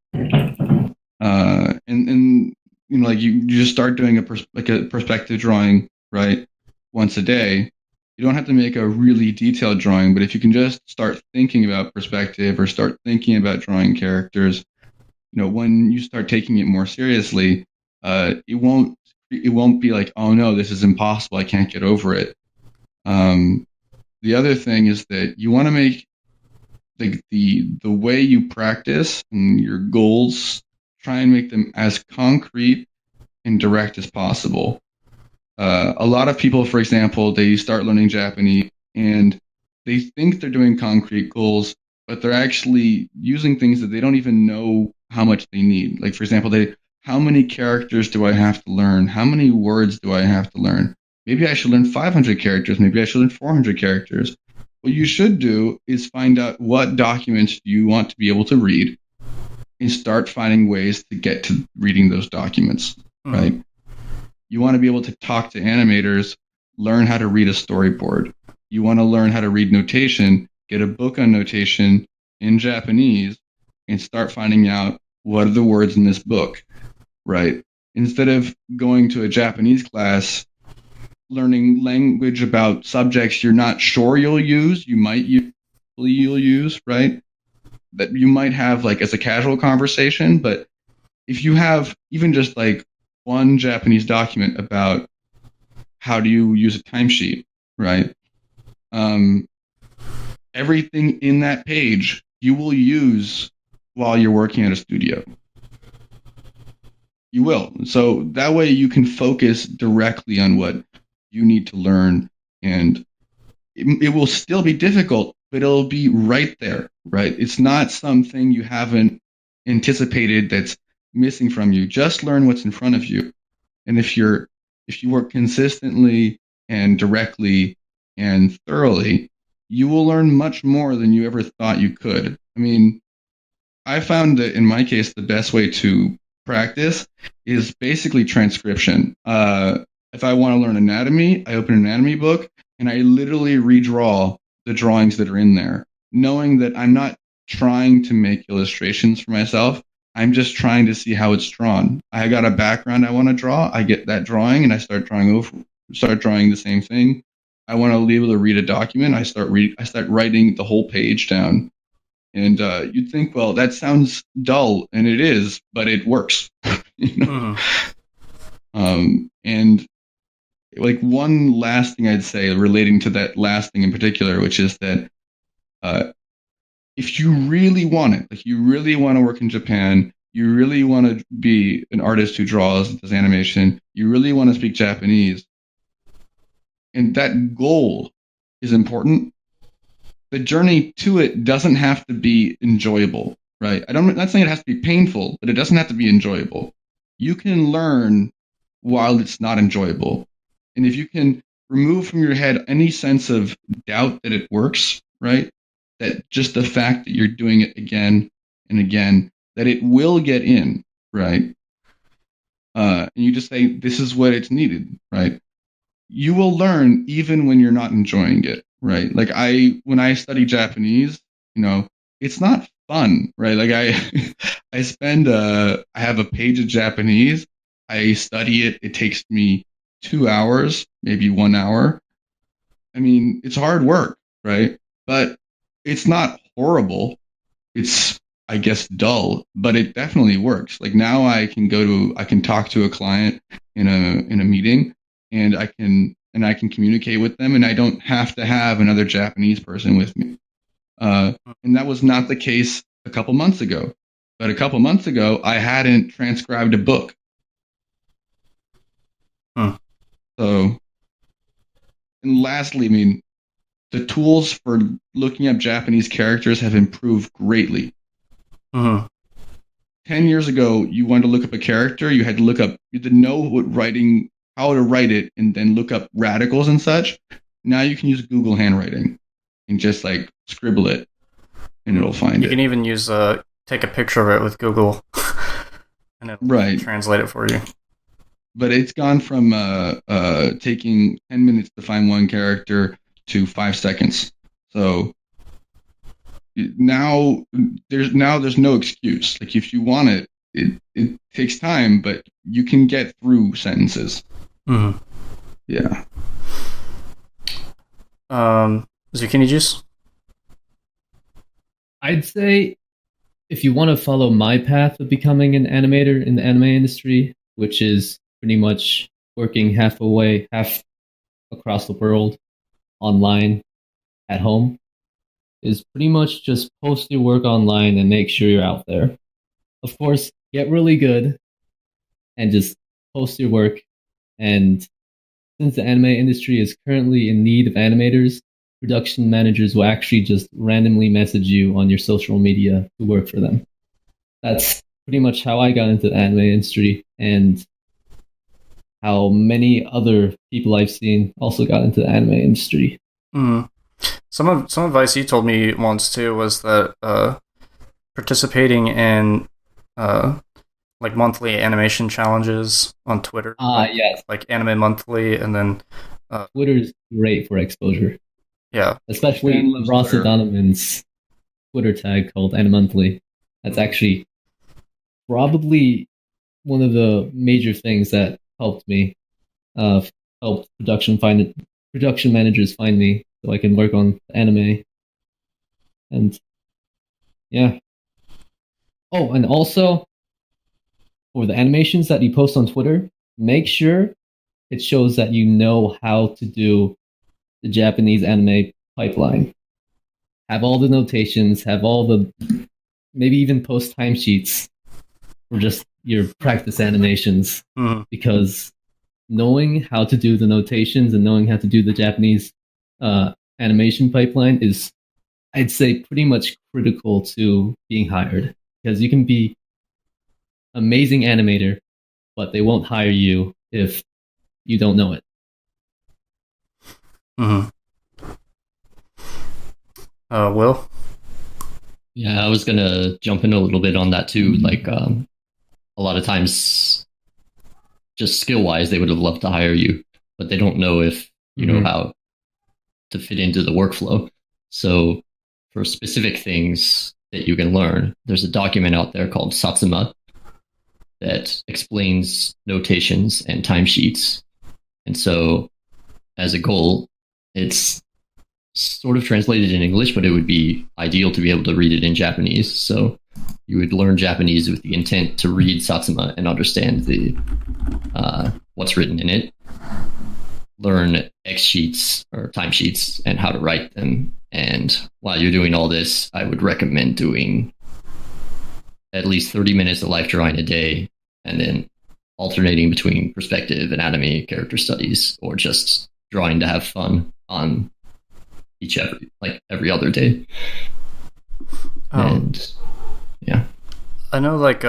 like you just start doing a perspective drawing, right, once a day. You don't have to make a really detailed drawing, but if you can just start thinking about perspective or start thinking about drawing characters, when you start taking it more seriously, it won't be like, oh no, this is impossible, I can't get over it. The other thing is that you want to make the way you practice and your goals, try and make them as concrete and direct as possible. A lot of people, for example, they start learning Japanese and they think they're doing concrete goals, but they're actually using things that they don't even know how much they need. Like, for example, how many characters do I have to learn? How many words do I have to learn? Maybe I should learn 500 characters. Maybe I should learn 400 characters. What you should do is find out what documents you want to be able to read and start finding ways to get to reading those documents, right? You want to be able to talk to animators, learn how to read a storyboard. You want to learn how to read notation, get a book on notation in Japanese, and start finding out what are the words in this book, right? Instead of going to a Japanese class, learning language about subjects you're not sure you'll use, you'll use, right? That you might have like as a casual conversation, but if you have even just like one Japanese document about how do you use a timesheet, right? Everything in that page you will use while you're working at a studio. You will. So that way you can focus directly on what you need to learn, and it will still be difficult, but it'll be right there, right? It's not something you haven't anticipated that's missing from you. Just learn what's in front of you. And if you're if you work consistently and directly and thoroughly, you will learn much more than you ever thought you could. I mean, I found that in my case, the best way to practice is basically transcription. If I want to learn anatomy, I open an anatomy book and I literally redraw the drawings that are in there, knowing that I'm not trying to make illustrations for myself. I'm just trying to see how it's drawn. I got a background I want to draw. I get that drawing and I start drawing the same thing. I want to be able to read a document. I start writing the whole page down. And you'd think, well, that sounds dull, and it is, but it works. And like one last thing I'd say relating to that last thing in particular, which is that if you really want it, like you really want to work in Japan, you really want to be an artist who draws, does animation, you really want to speak Japanese, and that goal is important, the journey to it doesn't have to be enjoyable, right? I'm not saying it has to be painful, but it doesn't have to be enjoyable. You can learn while it's not enjoyable. And if you can remove from your head any sense of doubt that it works, right? That just the fact that you're doing it again and again, that it will get in, right? And you just say, this is what it's needed, right? You will learn even when you're not enjoying it, right? Like when I study Japanese, it's not fun, right? Like I have a page of Japanese. I study it. It takes me 2 hours, maybe 1 hour. I mean, it's hard work, right? But it's not horrible. It's, I guess, dull, but it definitely works. Like now I can talk to a client in a meeting, and I can communicate with them, and I don't have to have another Japanese person with me. And that was not the case a couple months ago. But a couple months ago, I hadn't transcribed a book. So, and lastly, I mean, the tools for looking up Japanese characters have improved greatly. 10 years ago, you wanted to look up a character, you had to know how to write it, and then look up radicals and such. Now you can use Google handwriting and just like scribble it, and it'll find it. You can even use take a picture of it with Google, and it'll translate it for you. But it's gone from taking 10 minutes to find one character to 5 seconds. So now there's no excuse. Like if you want it, it takes time, but you can get through sentences. Yeah. Zucchini juice? I'd say if you want to follow my path of becoming an animator in the anime industry, which is pretty much working half across the world, online, at home, is pretty much just post your work online and make sure you're out there. Of course, get really good and just post your work. And since the anime industry is currently in need of animators, production managers will actually just randomly message you on your social media to work for them. That's pretty much how I got into the anime industry, and how many other people I've seen also got into the anime industry. Some advice you told me once too was that participating in like monthly animation challenges on Twitter. Yes. Like Anime Monthly, and then Twitter's great for exposure. Yeah. Especially Ross Donovan's Twitter tag called Animonthly. That's actually probably one of the major things that helped me, helped production managers find me so I can work on anime. And yeah. Oh, and also for the animations that you post on Twitter, make sure it shows that you know how to do the Japanese anime pipeline. Have all the notations, maybe even post timesheets for just your practice animations. Because knowing how to do the notations and knowing how to do the Japanese animation pipeline is, I'd say, pretty much critical to being hired. Because you can be amazing animator, but they won't hire you if you don't know it. Mm-hmm. Will? Yeah, I was gonna jump in a little bit on that too. Like, a lot of times, just skill wise, they would have loved to hire you, but they don't know if you know how to fit into the workflow. So, for specific things that you can learn, there's a document out there called Satsuma that explains notations and timesheets. And so, as a goal, it's sort of translated in English, but it would be ideal to be able to read it in Japanese. So you would learn Japanese with the intent to read Satsuma and understand the what's written in it. Learn X sheets or timesheets and how to write them. And while you're doing all this, I would recommend doing at least 30 minutes of life drawing a day, and then alternating between perspective, anatomy, character studies, or just drawing to have fun on every other day. And yeah, I know like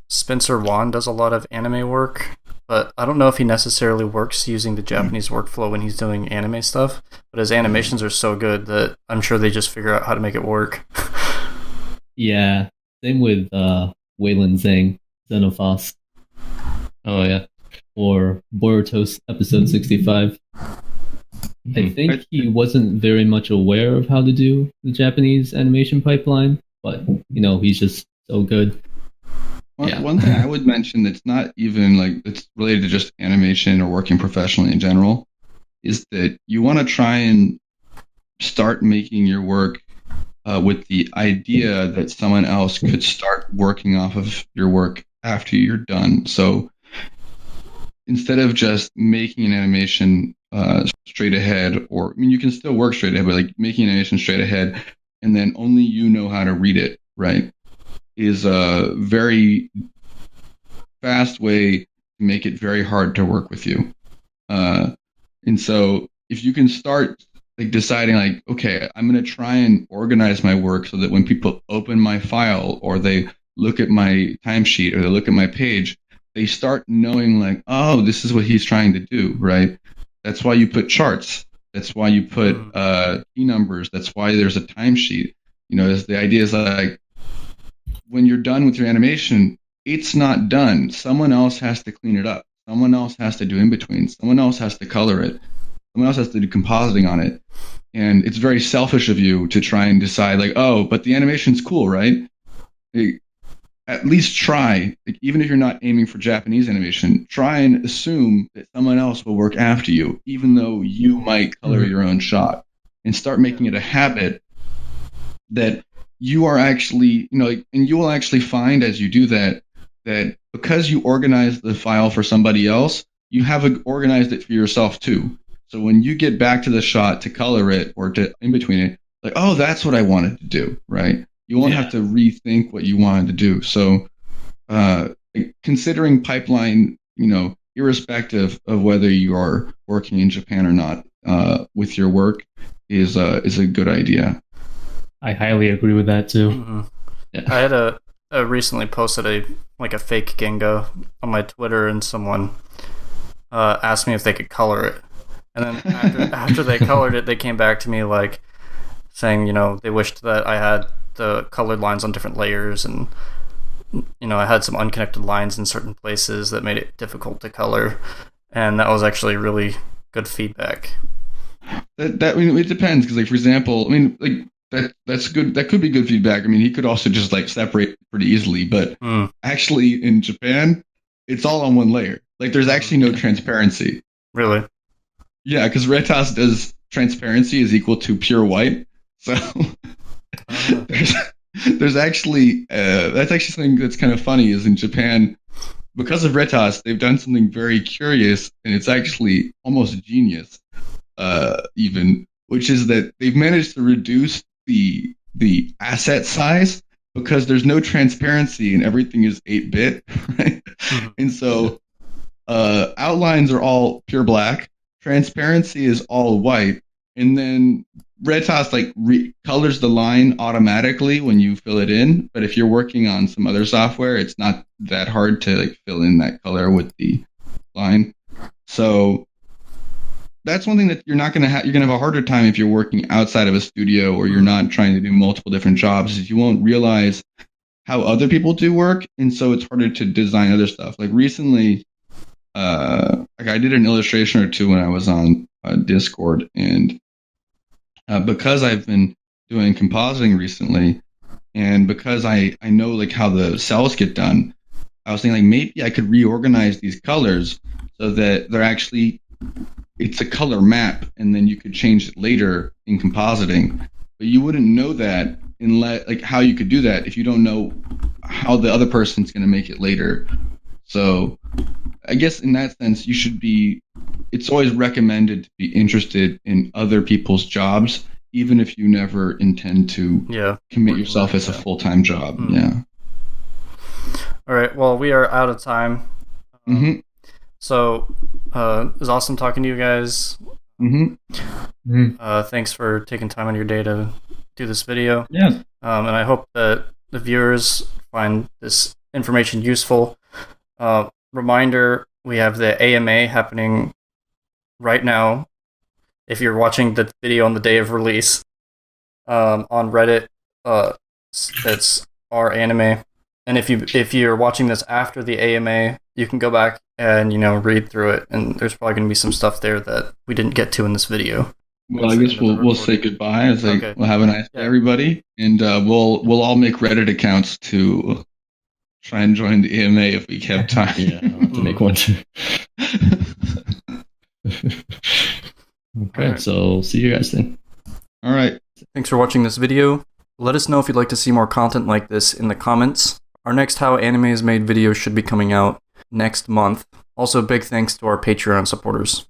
Spencer Wan does a lot of anime work, but I don't know if he necessarily works using the Japanese workflow when he's doing anime stuff. But his animations are so good that I'm sure they just figure out how to make it work. Yeah, same with Waylon Zhang, Xenophos. Oh yeah, or Boruto's episode 65. I think he wasn't very much aware of how to do the Japanese animation pipeline, but he's just so good. One thing I would mention that's not even like it's related to just animation or working professionally in general is that you want to try and start making your work with the idea that someone else could start working off of your work after you're done. So instead of just making an animation straight ahead, or you can still work straight ahead, but like making an animation straight ahead and then only you know how to read it, right, is a very fast way to make it very hard to work with you. And so if you can start like deciding like, okay, I'm going to try and organize my work so that when people open my file or they look at my timesheet or they look at my page, they start knowing like, oh, this is what he's trying to do, right? That's why you put charts. That's why you put key numbers. That's why there's a timesheet. The idea is like when you're done with your animation, it's not done. Someone else has to clean it up. Someone else has to do in between. Someone else has to color it. Someone else has to do compositing on it. And it's very selfish of you to try and decide like, oh, but the animation's cool, right? At least try, like, even if you're not aiming for Japanese animation, try and assume that someone else will work after you, even though you might color your own shot, and start making it a habit that you are actually, and you will actually find as you do that because you organize the file for somebody else, you have organized it for yourself too. So when you get back to the shot to color it or to in between it, like, oh, that's what I wanted to do, right? You won't have to rethink what you wanted to do. So considering pipeline, irrespective of whether you are working in Japan or not, with your work is a good idea. I highly agree with that too. Mm-hmm. Yeah. I had recently posted a fake Genga on my Twitter, and someone asked me if they could color it. And then after they colored it, they came back to me like saying, they wished that I had the colored lines on different layers, and I had some unconnected lines in certain places that made it difficult to color, and that was actually really good feedback. It depends, because for example, that's good. That could be good feedback. He could also just separate pretty easily, but actually in Japan, it's all on one layer. There's actually no transparency. Really? Yeah, because Retas does transparency is equal to pure white, so. There's actually that's actually something that's kind of funny is in Japan, because of Retas, they've done something very curious, and it's actually almost genius, even, which is that they've managed to reduce the asset size because there's no transparency and everything is 8-bit, right? Mm-hmm. And so outlines are all pure black, transparency is all white, and then Retas colors the line automatically when you fill it in, but if you're working on some other software, it's not that hard to fill in that color with the line. So that's one thing that you're not going to have. You're going to have a harder time if you're working outside of a studio or you're not trying to do multiple different jobs. Is you won't realize how other people do work, and so it's harder to design other stuff. Like recently, like I did an illustration or two when I was on Discord, and because I've been doing compositing recently, and because I know like how the cells get done, I was thinking like maybe I could reorganize these colors so that they're actually it's a color map, and then you could change it later in compositing. But you wouldn't know that unless like how you could do that if you don't know how the other person's going to make it later. So I guess in that sense, you should be. It's always recommended to be interested in other people's jobs, even if you never intend to commit yourself as a full-time job. Yeah. All right. Well, we are out of time. So it was awesome talking to you guys. Thanks for taking time on your day to do this video. Yeah. And I hope that the viewers find this information useful. Reminder, we have the AMA happening right now. If you're watching the video on the day of release, on Reddit, it's our anime. And if you're watching this after the AMA, you can go back and read through it. And there's probably going to be some stuff there that we didn't get to in this video. Well, I guess we'll say goodbye. We'll have a nice day, everybody, and we'll all make Reddit accounts to try and join the AMA if we have time. Yeah, I'll have to make one too. Okay, so see you guys then. All right. Thanks for watching this video. Let us know if you'd like to see more content like this in the comments. Our next How Anime is Made video should be coming out next month. Also, big thanks to our Patreon supporters.